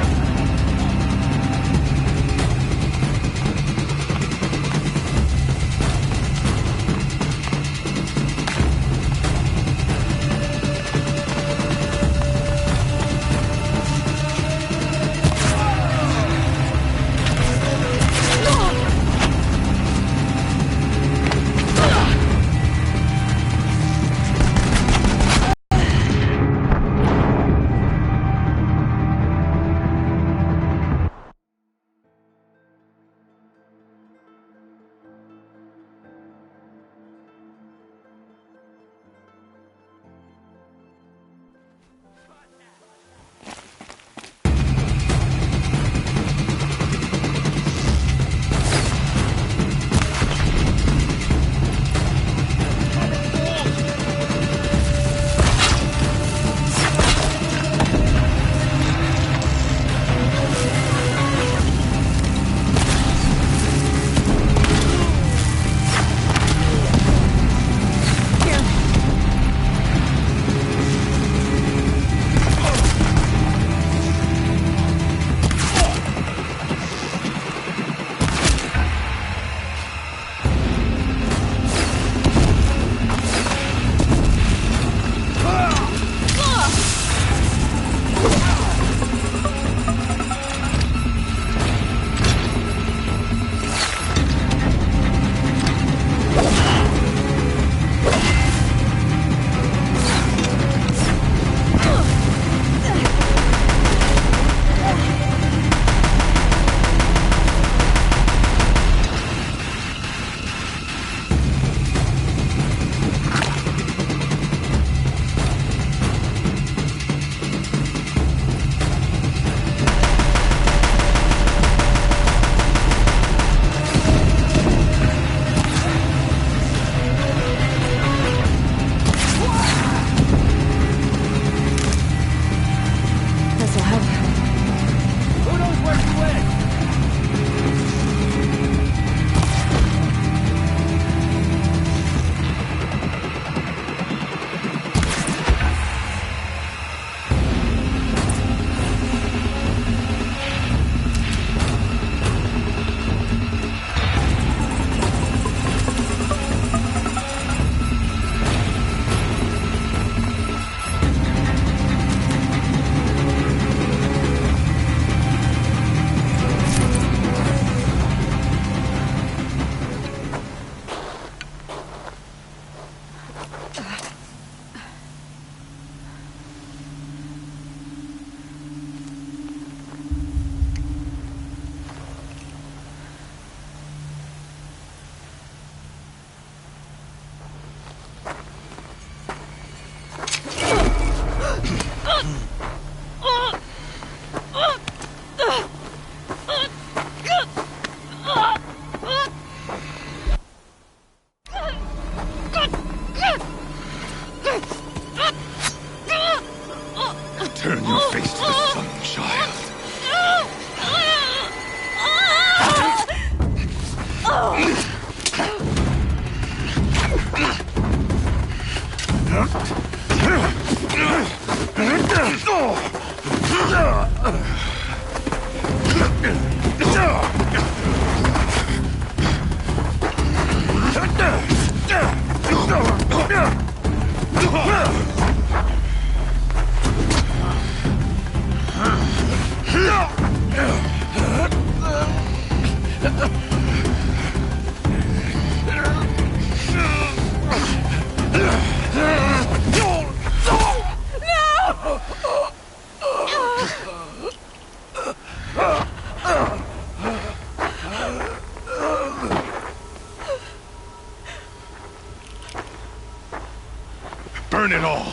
Burn it all,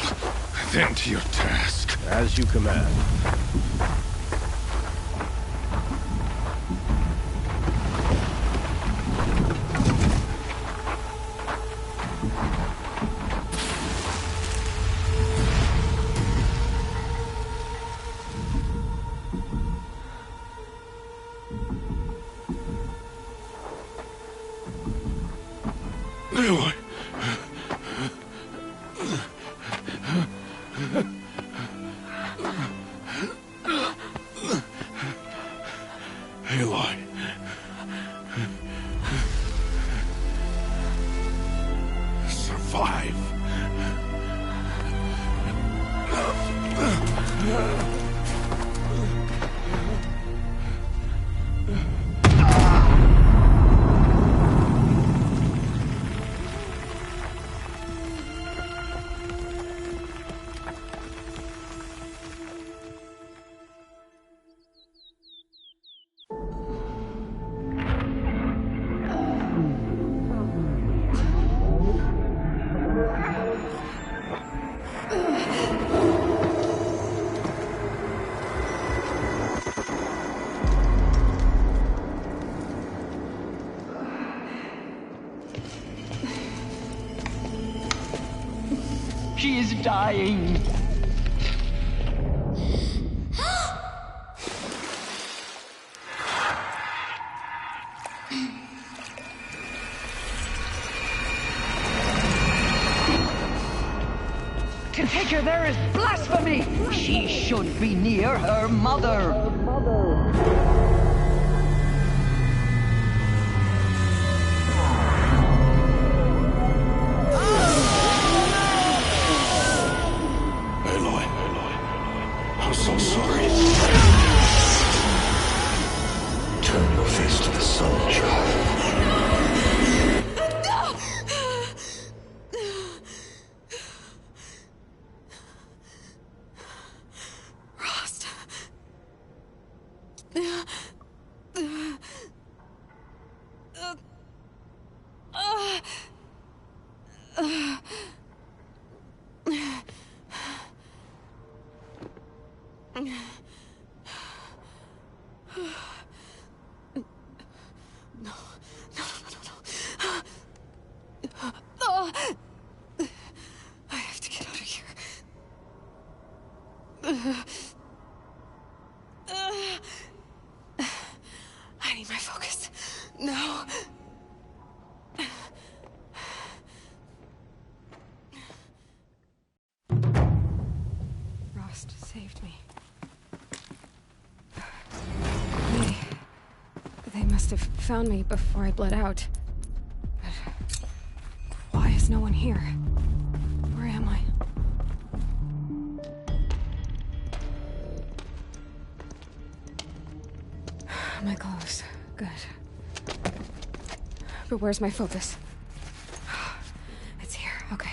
then to your task. As you command. Aloy. Aloy. Survive. She is dying. To take her there is blasphemy. She should be near her mother. I'm so sorry. Turn your face to the sun, child. Rost. I have to get out of here. I need my focus. No. Rost saved me. They must have found me before I bled out. But why is no one here? Where am I? My clothes. Good. But where's my focus? It's here. Okay.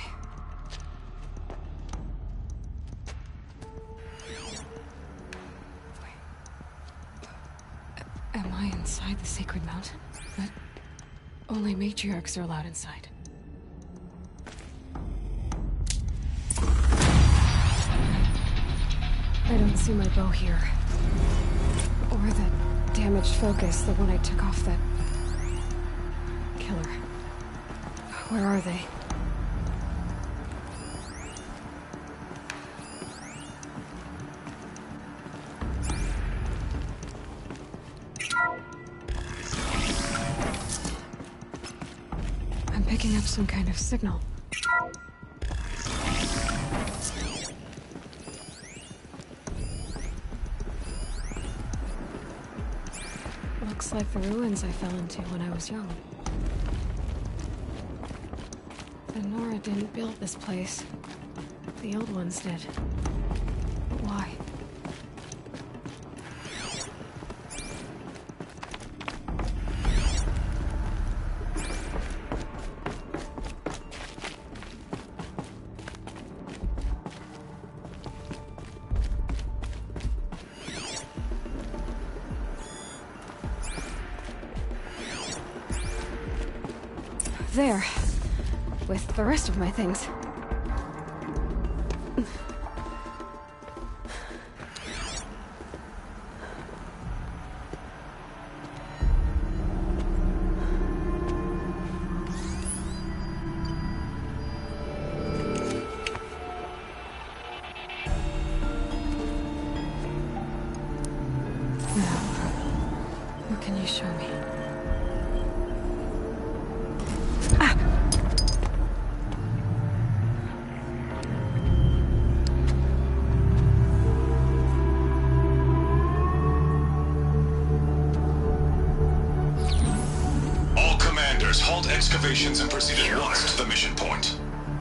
Am I inside the sacred mountain? But only matriarchs are allowed inside. I don't see my bow here. Or that damaged focus, the one I took off that killer. Where are they? I'm picking up some kind of signal. Looks like the ruins I fell into when I was young. The Nora didn't build this place. The old ones did. But why? there. With the rest of my things. What can you show me? All commanders, halt excavations and proceed at once to the mission point.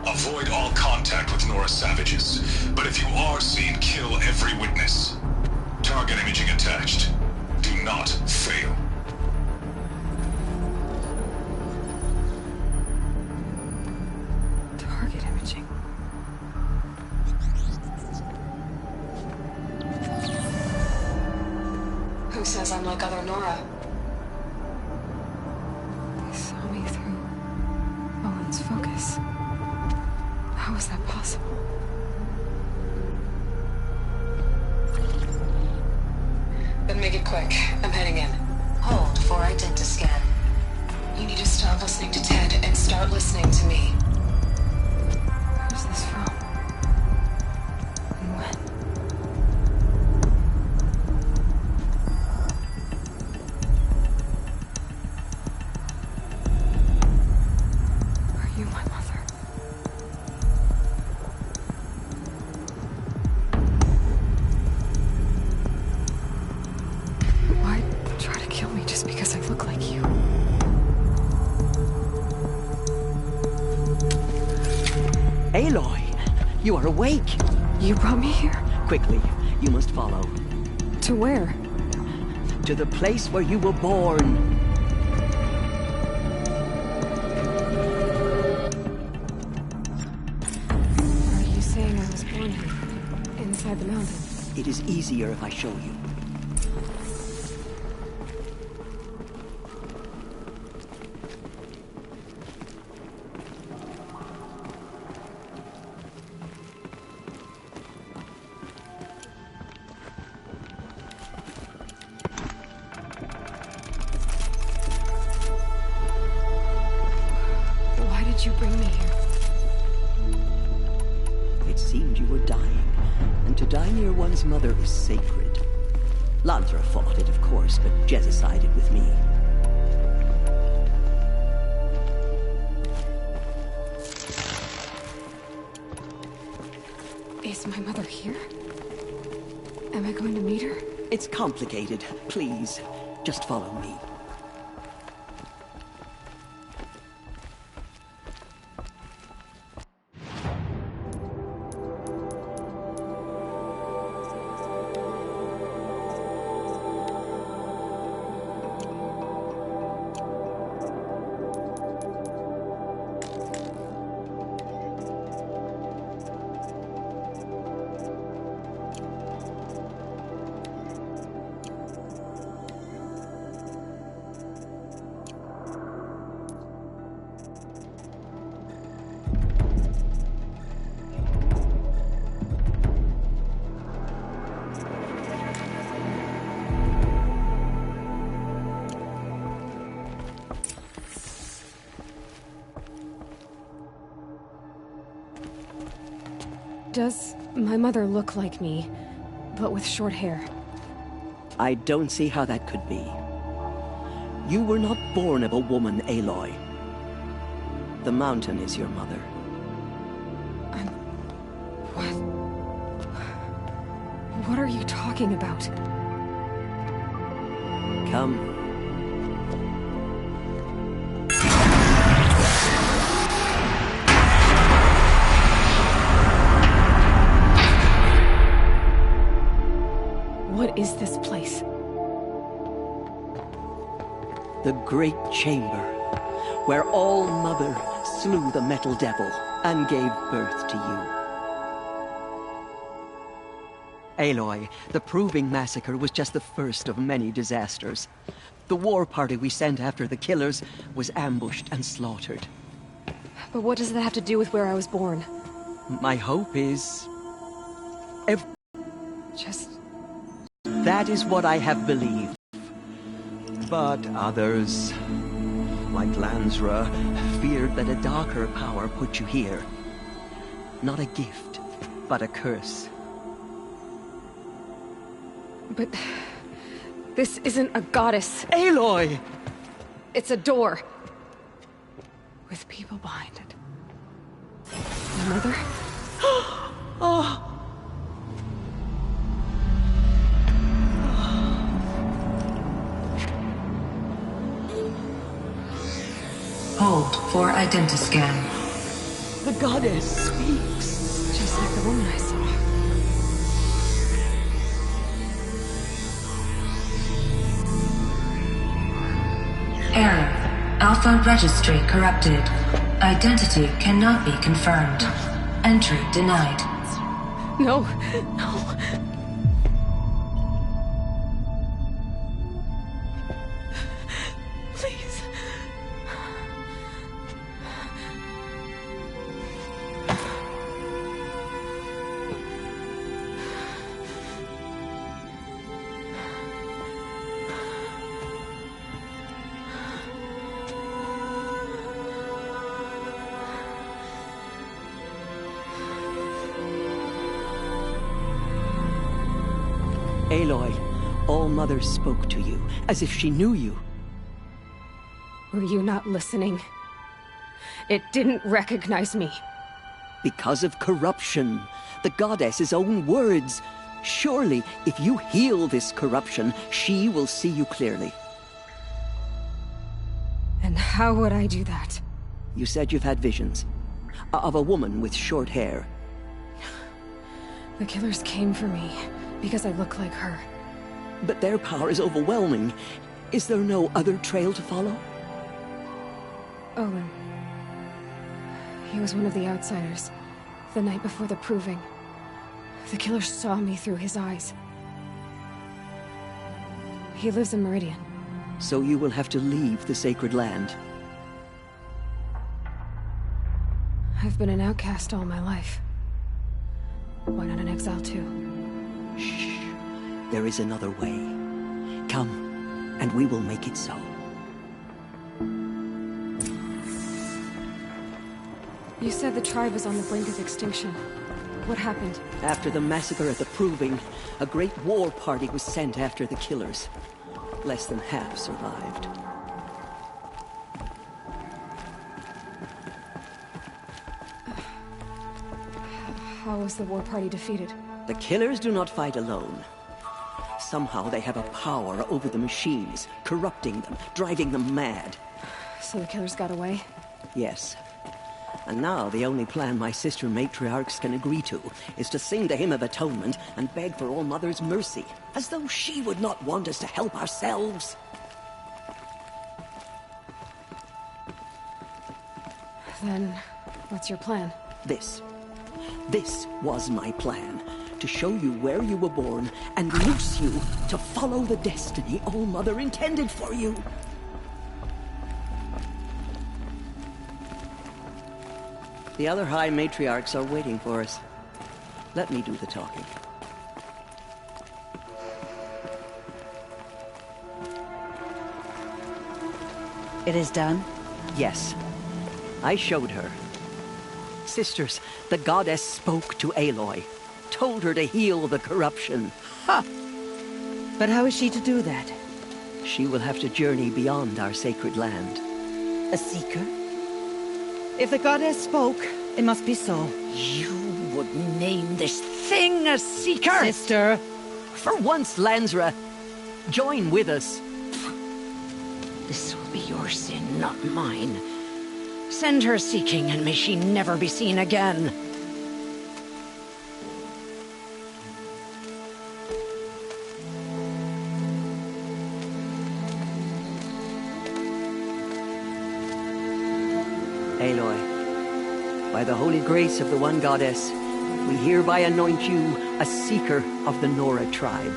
Avoid all contact with Nora savages, but if you are seen, kill every witness. Target imaging attached. Do not fail. Target imaging. Who says I'm like other Nora? They saw me through Owen's focus. How is that possible? Then make it quick. I'm heading in. Hold for identiscan. You need to stop listening to Ted and start listening to me. Where's this from? And when? Are you my mother? Why try to kill me just because I look like you? Aloy, you are awake. You brought me here? Quickly, you must follow. To where? To the place where you were born. Are you saying I was born here? Inside the mountain? It is easier if I show you. Why did you bring me here? It seemed you were dying, and to die near one's mother is sacred. Lantra fought it, of course, but Jezza sided with me. Is my mother here? Am I going to meet her? It's complicated. Please, just follow me. Does my mother look like me, but with short hair? I don't see how that could be. You were not born of a woman, Aloy. The mountain is your mother. What are you talking about? Come. What is this place? The Great Chamber, where All Mother slew the Metal Devil and gave birth to you. Aloy, the Proving Massacre was just the first of many disasters. The war party we sent after the killers was ambushed and slaughtered. But what does that have to do with where I was born? My hope is... Just... That is what I have believed. But others, like Lansra, feared that a darker power put you here. Not a gift, but a curse. But... this isn't a goddess. Aloy! It's a door. With people behind it. My mother? Oh! Hold for identiscan. The goddess speaks. Just like the woman I saw. Error. Alpha registry corrupted. Identity cannot be confirmed. Entry denied. No, no. Please. Aloy, All-Mother spoke to you, as if she knew you. Were you not listening? It didn't recognize me. Because of corruption. The goddess's own words. Surely, if you heal this corruption, she will see you clearly. And how would I do that? You said you've had visions. Of a woman with short hair. The killers came for me. Because I look like her. But their power is overwhelming. Is there no other trail to follow? Owen. He was one of the outsiders. The night before the proving. The killer saw me through his eyes. He lives in Meridian. So you will have to leave the sacred land. I've been an outcast all my life. Why not an exile too? Shh. There is another way. Come, and we will make it so. You said the tribe was on the brink of extinction. What happened? After the massacre at the Proving, a great war party was sent after the killers. Less than half survived. How was the war party defeated? The killers do not fight alone. Somehow they have a power over the machines, corrupting them, driving them mad. So the killers got away? Yes. And now the only plan my sister matriarchs can agree to is to sing the hymn of atonement and beg for All-Mother's mercy, as though she would not want us to help ourselves. Then, what's your plan? This was my plan. To show you where you were born and loose you to follow the destiny All-Mother intended for you. The other High Matriarchs are waiting for us. Let me do the talking. It is done? Yes. I showed her. Sisters, the goddess spoke to Aloy. Told her to heal the corruption. Ha! But how is she to do that? She will have to journey beyond our sacred land. A seeker? If the goddess spoke, it must be so. You would name this thing a seeker? Sister! For once, Lansra, join with us. This will be your sin, not mine. Send her seeking, and may she never be seen again. Aloy, by the holy grace of the one goddess, we hereby anoint you a seeker of the Nora tribe.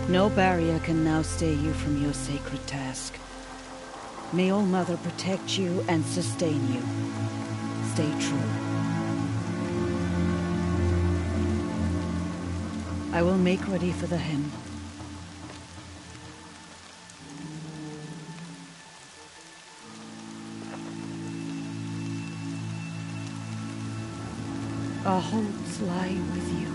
No barrier can now stay you from your sacred task. May All Mother protect you and sustain you. Stay true. I will make ready for the hymn. Our hopes lie with you.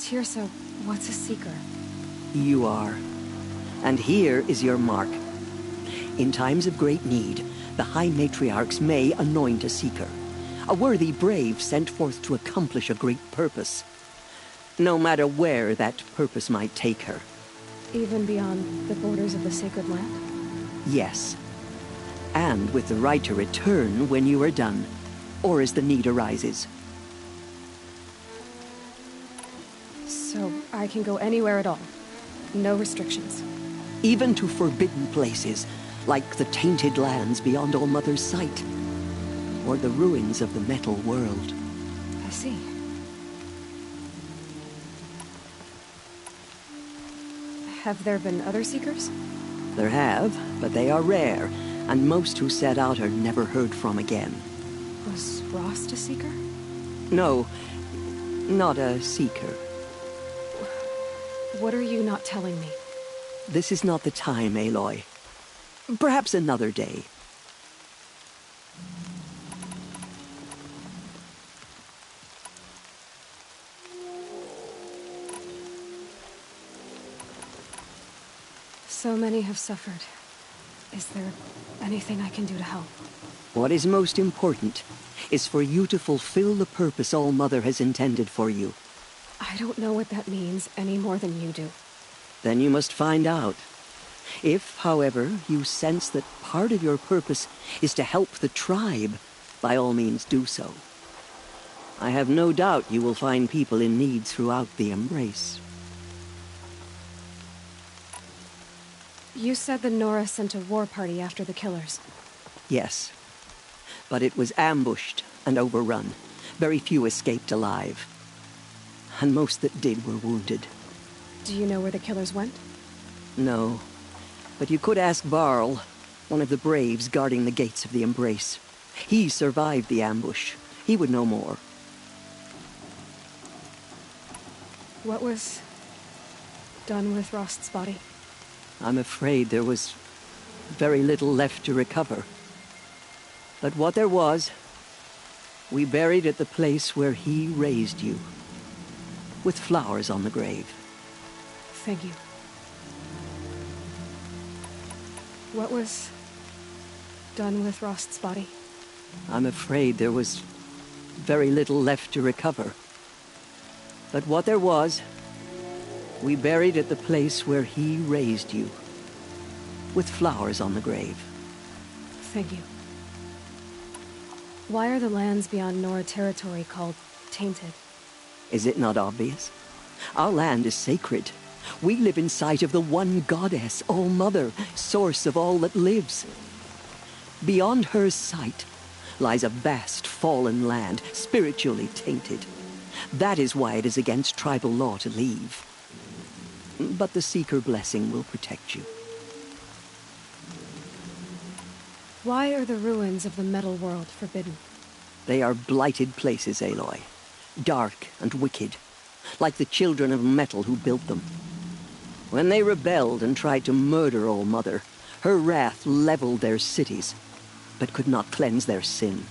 Tirsa, what's a seeker? You are. And here is your mark. In times of great need, the High Matriarchs may anoint a seeker. A worthy brave sent forth to accomplish a great purpose. No matter where that purpose might take her. Even beyond the borders of the sacred land? Yes. And with the right to return when you are done, or as the need arises. So I can go anywhere at all? No restrictions? Even to forbidden places, like the tainted lands beyond All Mother's sight, or the ruins of the metal world. I see. Have there been other seekers? There have, but they are rare, and most who set out are never heard from again. Was Rost a seeker? No, not a seeker. What are you not telling me? This is not the time, Aloy. Perhaps another day. So many have suffered. Is there anything I can do to help? What is most important is for you to fulfill the purpose All Mother has intended for you. I don't know what that means any more than you do. Then you must find out. If, however, you sense that part of your purpose is to help the tribe, by all means do so. I have no doubt you will find people in need throughout the Embrace. You said the Nora sent a war party after the killers. Yes. But it was ambushed and overrun. Very few escaped alive. And most that did were wounded. Do you know where the killers went? No. But you could ask Varl, one of the braves guarding the gates of the Embrace. He survived the ambush. He would know more. What was done with Rost's body? I'm afraid there was very little left to recover. But what there was, we buried at the place where he raised you, with flowers on the grave. Thank you. What was done with Rost's body? I'm afraid there was very little left to recover. But what there was, we buried at the place where he raised you, with flowers on the grave. Thank you. Why are the lands beyond Nora territory called tainted? Is it not obvious? Our land is sacred. We live in sight of the one goddess, All Mother, source of all that lives. Beyond her sight lies a vast fallen land, spiritually tainted. That is why it is against tribal law to leave. But the Seeker blessing will protect you. Why are the ruins of the metal world forbidden? They are blighted places, Aloy. Dark and wicked, like the children of metal who built them. When they rebelled and tried to murder All Mother, her wrath leveled their cities, but could not cleanse their sin.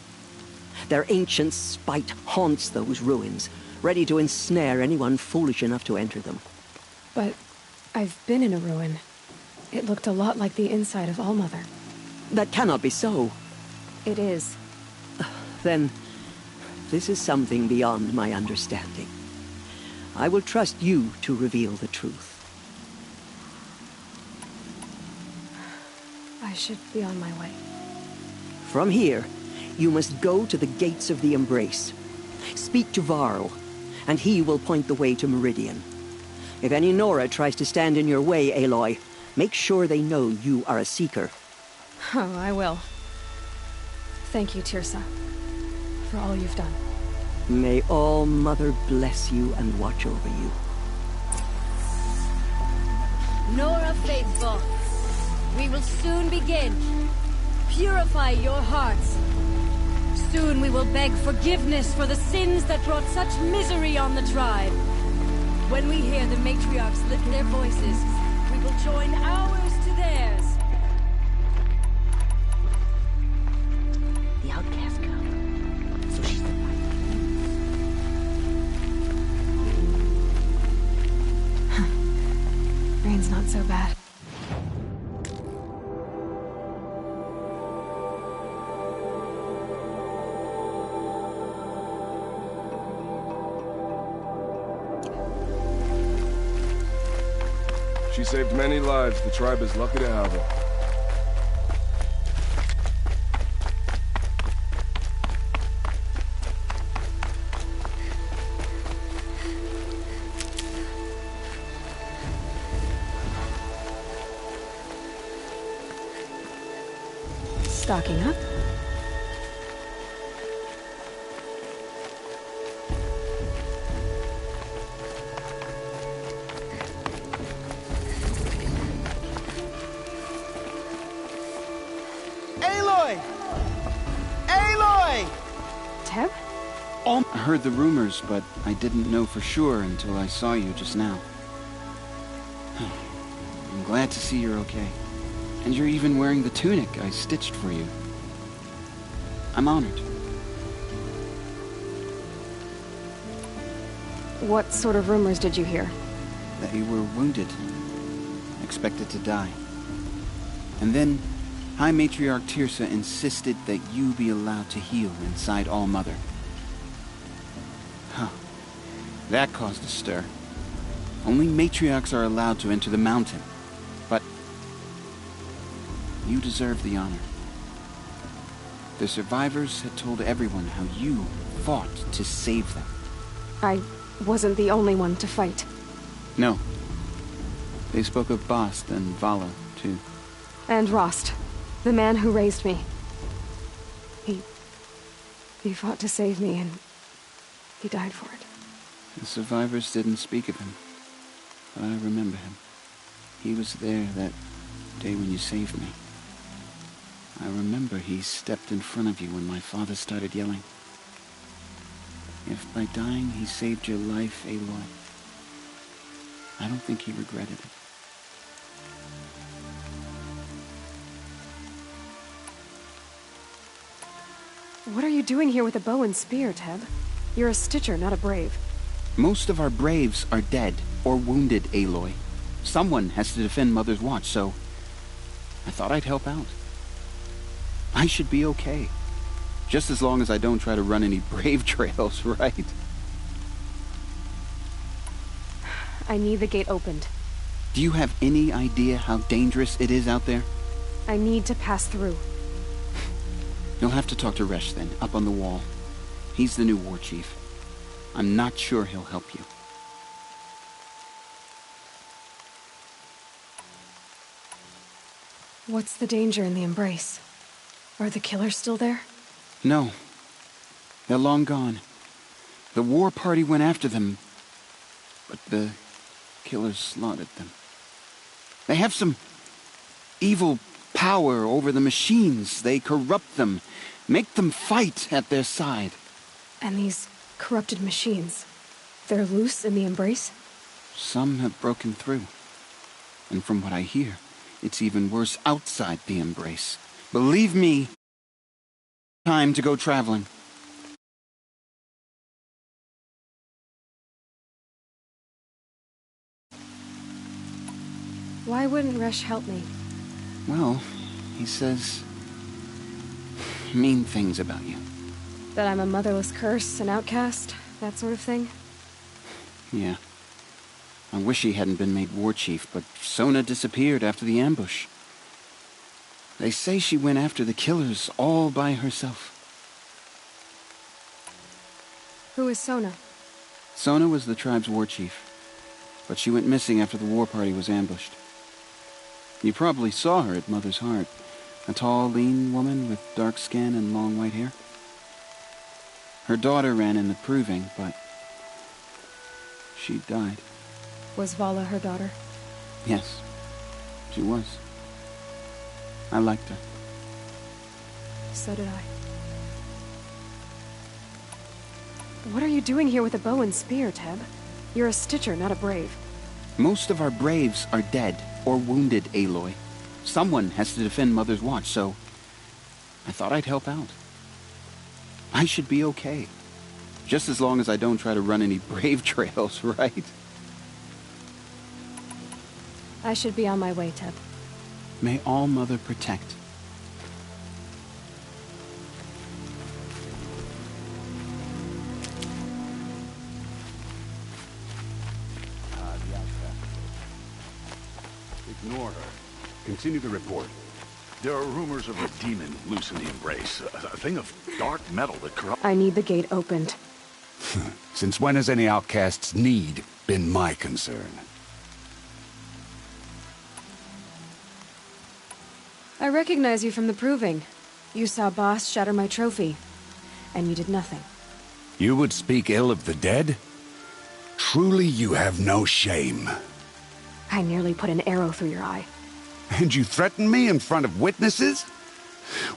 Their ancient spite haunts those ruins, ready to ensnare anyone foolish enough to enter them. But I've been in a ruin. It looked a lot like the inside of All Mother. That cannot be so. It is. Then, this is something beyond my understanding. I will trust you to reveal the truth. I should be on my way. From here, you must go to the gates of the Embrace. Speak to Varl, and he will point the way to Meridian. If any Nora tries to stand in your way, Aloy, make sure they know you are a Seeker. Oh, I will. Thank you, Tirsa, for all you've done. May All Mother bless you and watch over you. Nora Faithful, we will soon begin. Purify your hearts. Soon we will beg forgiveness for the sins that brought such misery on the tribe. When we hear the matriarchs lift their voices, we will join ours to theirs. The outcast girl. So she's the one. Rain's not so bad. She saved many lives. The tribe is lucky to have her. Stocking up? Teb? I heard the rumors, but I didn't know for sure until I saw you just now. I'm glad to see you're okay. And you're even wearing the tunic I stitched for you. I'm honored. What sort of rumors did you hear? That you were wounded. Expected to die. And then High Matriarch Tirsa insisted that you be allowed to heal inside All Mother. Huh. That caused a stir. Only matriarchs are allowed to enter the mountain. But you deserve the honor. The survivors had told everyone how you fought to save them. I wasn't the only one to fight. No. They spoke of Bast and Vala, too. And Rost, the man who raised me. He fought to save me, and he died for it. The survivors didn't speak of him, but I remember him. He was there that day when you saved me. I remember he stepped in front of you when my father started yelling. If by dying he saved your life, Aloy, I don't think he regretted it. What are you doing here with a bow and spear, Teb? You're a Stitcher, not a Brave. Most of our Braves are dead or wounded, Aloy. Someone has to defend Mother's Watch, so I thought I'd help out. I should be okay. Just as long as I don't try to run any Brave trails, right? I need the gate opened. Do you have any idea how dangerous it is out there? I need to pass through. You'll have to talk to Resh then, up on the wall. He's the new war chief. I'm not sure he'll help you. What's the danger in the Embrace? Are the killers still there? No. They're long gone. The war party went after them, but the killers slaughtered them. They have some evil power over the machines. They corrupt them, make them fight at their side. And these corrupted machines, they're loose in the Embrace? Some have broken through. And from what I hear, it's even worse outside the Embrace. Believe me, time to go traveling. Why wouldn't Resh help me? Well, he says mean things about you. That I'm a motherless curse, an outcast, that sort of thing? Yeah. I wish he hadn't been made war chief, but Sona disappeared after the ambush. They say she went after the killers all by herself. Who is Sona? Sona was the tribe's war chief, but she went missing after the war party was ambushed. You probably saw her at Mother's Heart. A tall, lean woman with dark skin and long white hair. Her daughter ran in the proving, but she died. Was Vala her daughter? Yes, she was. I liked her. So did I. What are you doing here with a bow and spear, Teb? You're a Stitcher, not a Brave. Most of our Braves are dead or wounded, Aloy. Someone has to defend Mother's Watch, so I thought I'd help out. I should be okay. Just as long as I don't try to run any Brave trails, right? I should be on my way, Teb. May All Mother protect. Ignore her. Continue the report. There are rumors of a demon loose in the Embrace. A thing of dark metal that corrupts... I need the gate opened. Since when has any outcast's need been my concern? I recognize you from the proving. You saw Boss shatter my trophy. And you did nothing. You would speak ill of the dead? Truly you have no shame. I nearly put an arrow through your eye. And you threaten me in front of witnesses?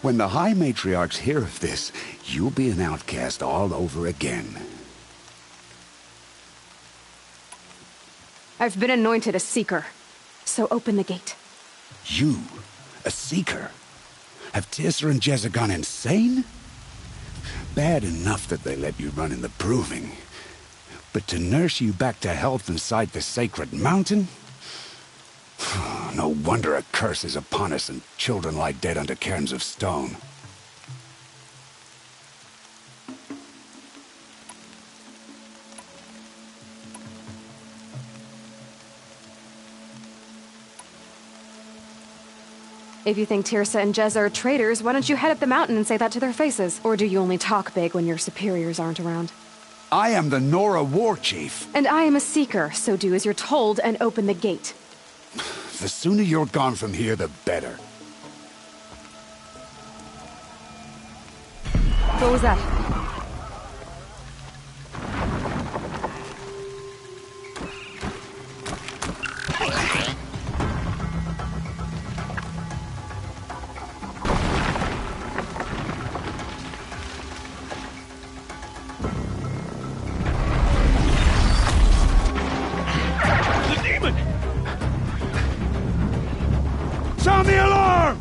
When the High Matriarchs hear of this, you'll be an outcast all over again. I've been anointed a Seeker. So open the gate. You? A Seeker? Have Tirsa and Jezza gone insane? Bad enough that they let you run in the proving. But to nurse you back to health inside the sacred mountain? No wonder a curse is upon us and children lie dead under cairns of stone. If you think Tirsa and Jezza are traitors, why don't you head up the mountain and say that to their faces? Or do you only talk big when your superiors aren't around? I am the Nora War Chief. And I am a Seeker, so do as you're told and open the gate. The sooner you're gone from here, the better. What was that? Sound the alarm!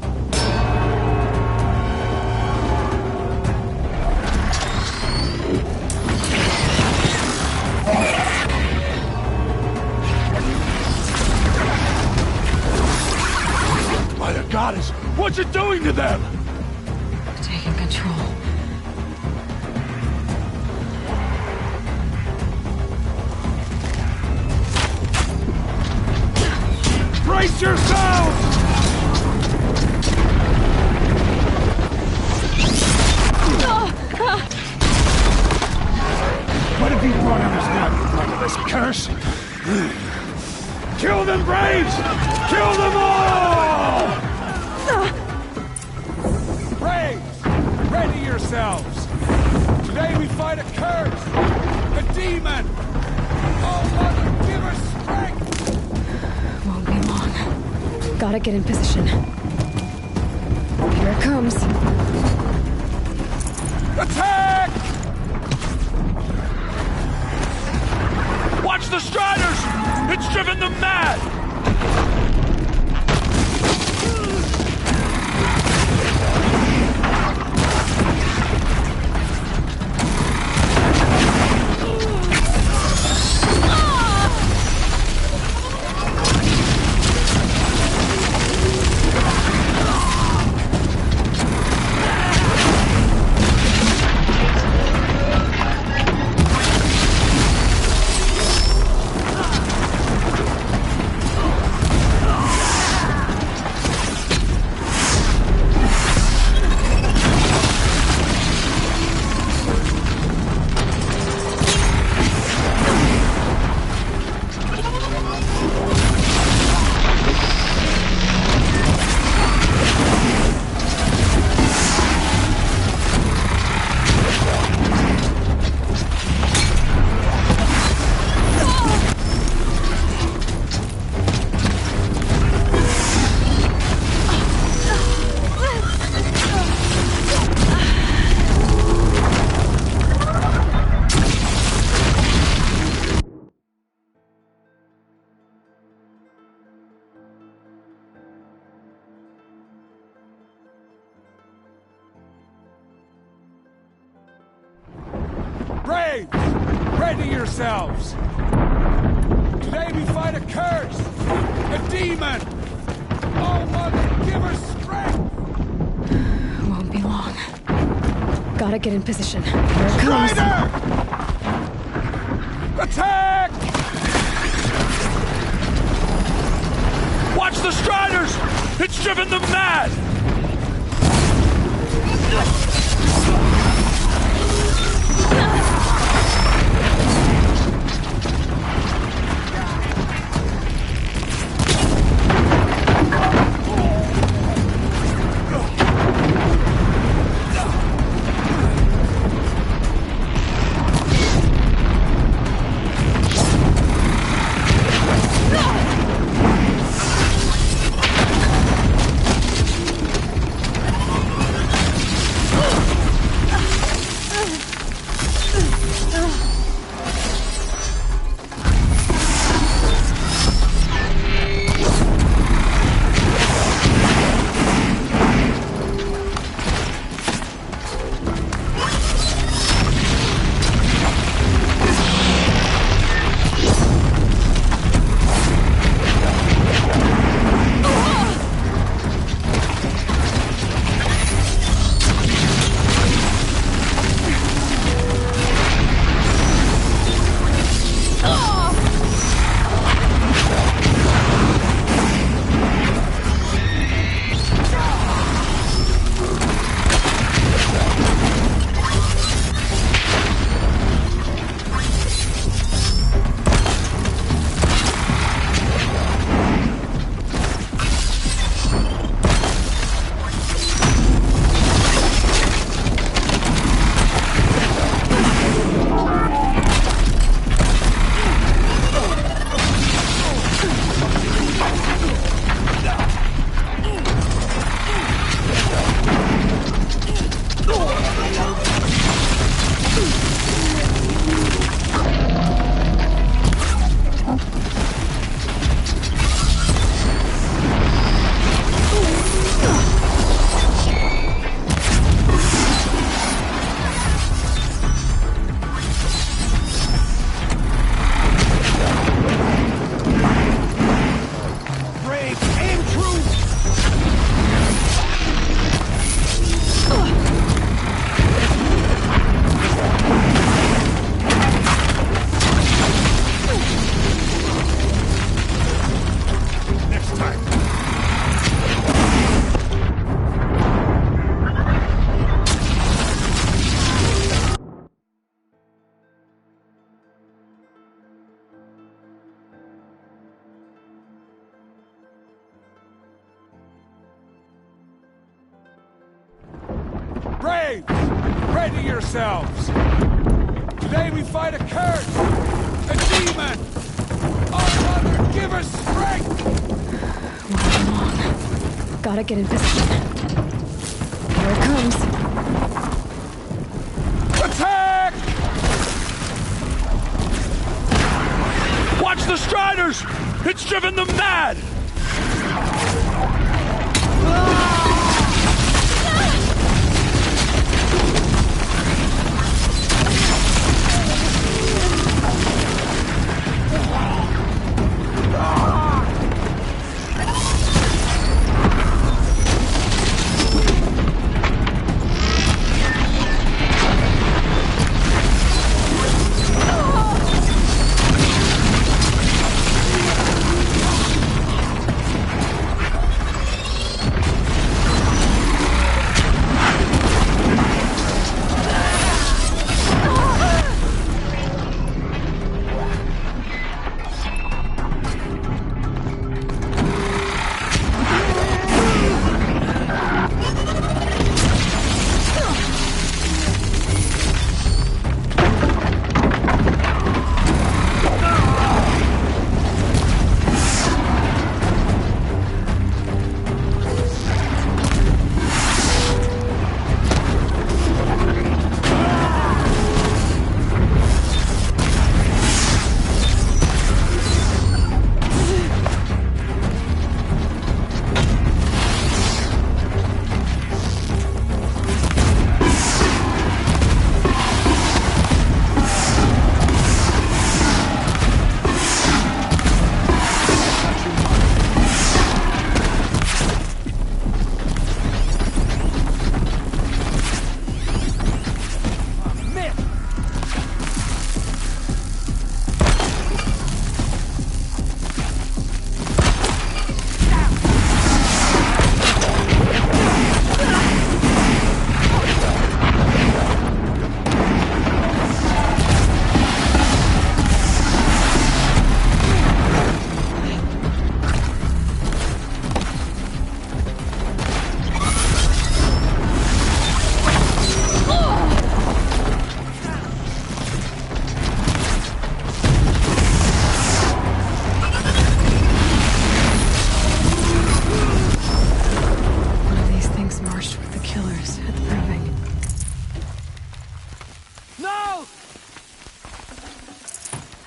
By the goddess, what's it doing to them? Taking control. Brace yourselves! What have you brought on us now, you motherless curse? Kill them, Braves! Kill them all! Braves, ready yourselves. Today we fight a curse, a demon. Oh, Mother, give us strength. Won't be long. Gotta get in position. Here it comes. Attack! Watch the Striders! It's driven them mad! Braves, ready yourselves! Today we fight a curse, a demon! Oh, Mother, give her strength! Won't be long. Gotta get in position. Here it comes. Strider! Attack! Watch the Striders! It's driven them mad! Braves, ready yourselves! Today we fight a curse, a demon! Oh, Mother, give us strength! Long. Gotta get in position. Here it comes. Attack! Watch the Striders! It's driven them mad!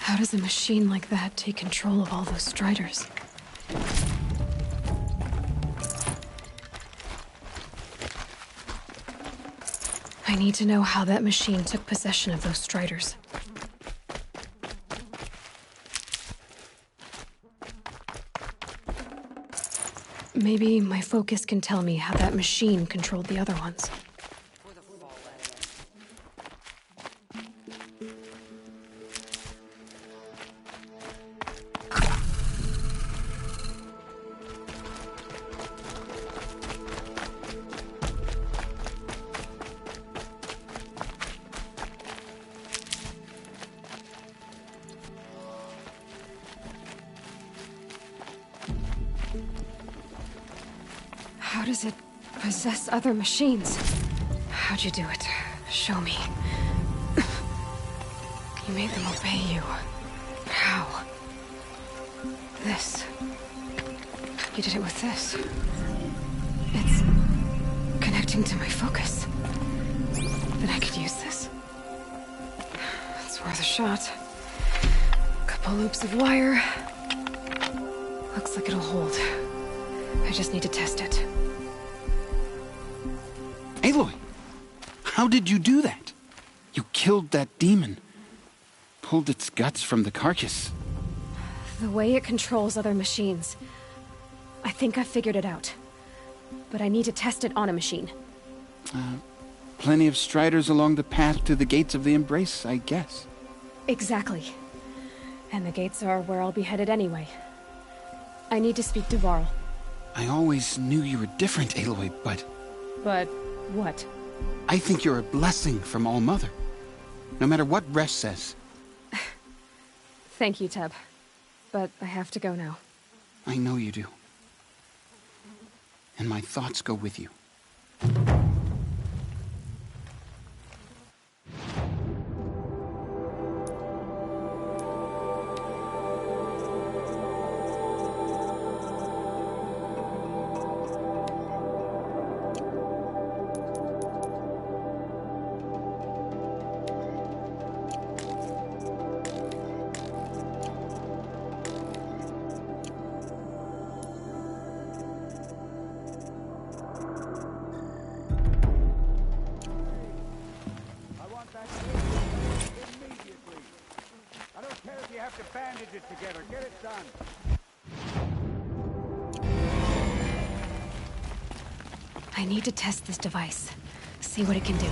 How does a machine like that take control of all those Striders? I need to know how that machine took possession of those Striders. Maybe my focus can tell me how that machine controlled the other ones. How does it possess other machines? How'd you do it? Show me. You made them obey you. How? This. You did it with this. It's connecting to my focus. Then I could use this. It's worth a shot. Couple loops of wire. Looks like it'll hold. I just need to test it. Aloy! How did you do that? You killed that demon. Pulled its guts from the carcass. The way it controls other machines. I think I figured it out. But I need to test it on a machine. Plenty of Striders along the path to the gates of the Embrace, I guess. Exactly. And the gates are where I'll be headed anyway. I need to speak to Varl. I always knew you were different, Aloy, but... But what? I think you're a blessing from All-Mother. No matter what Resh says. Thank you, Teb. But I have to go now. I know you do. And my thoughts go with you. Bandage it together. Get it done. I need to test this device. See what it can do.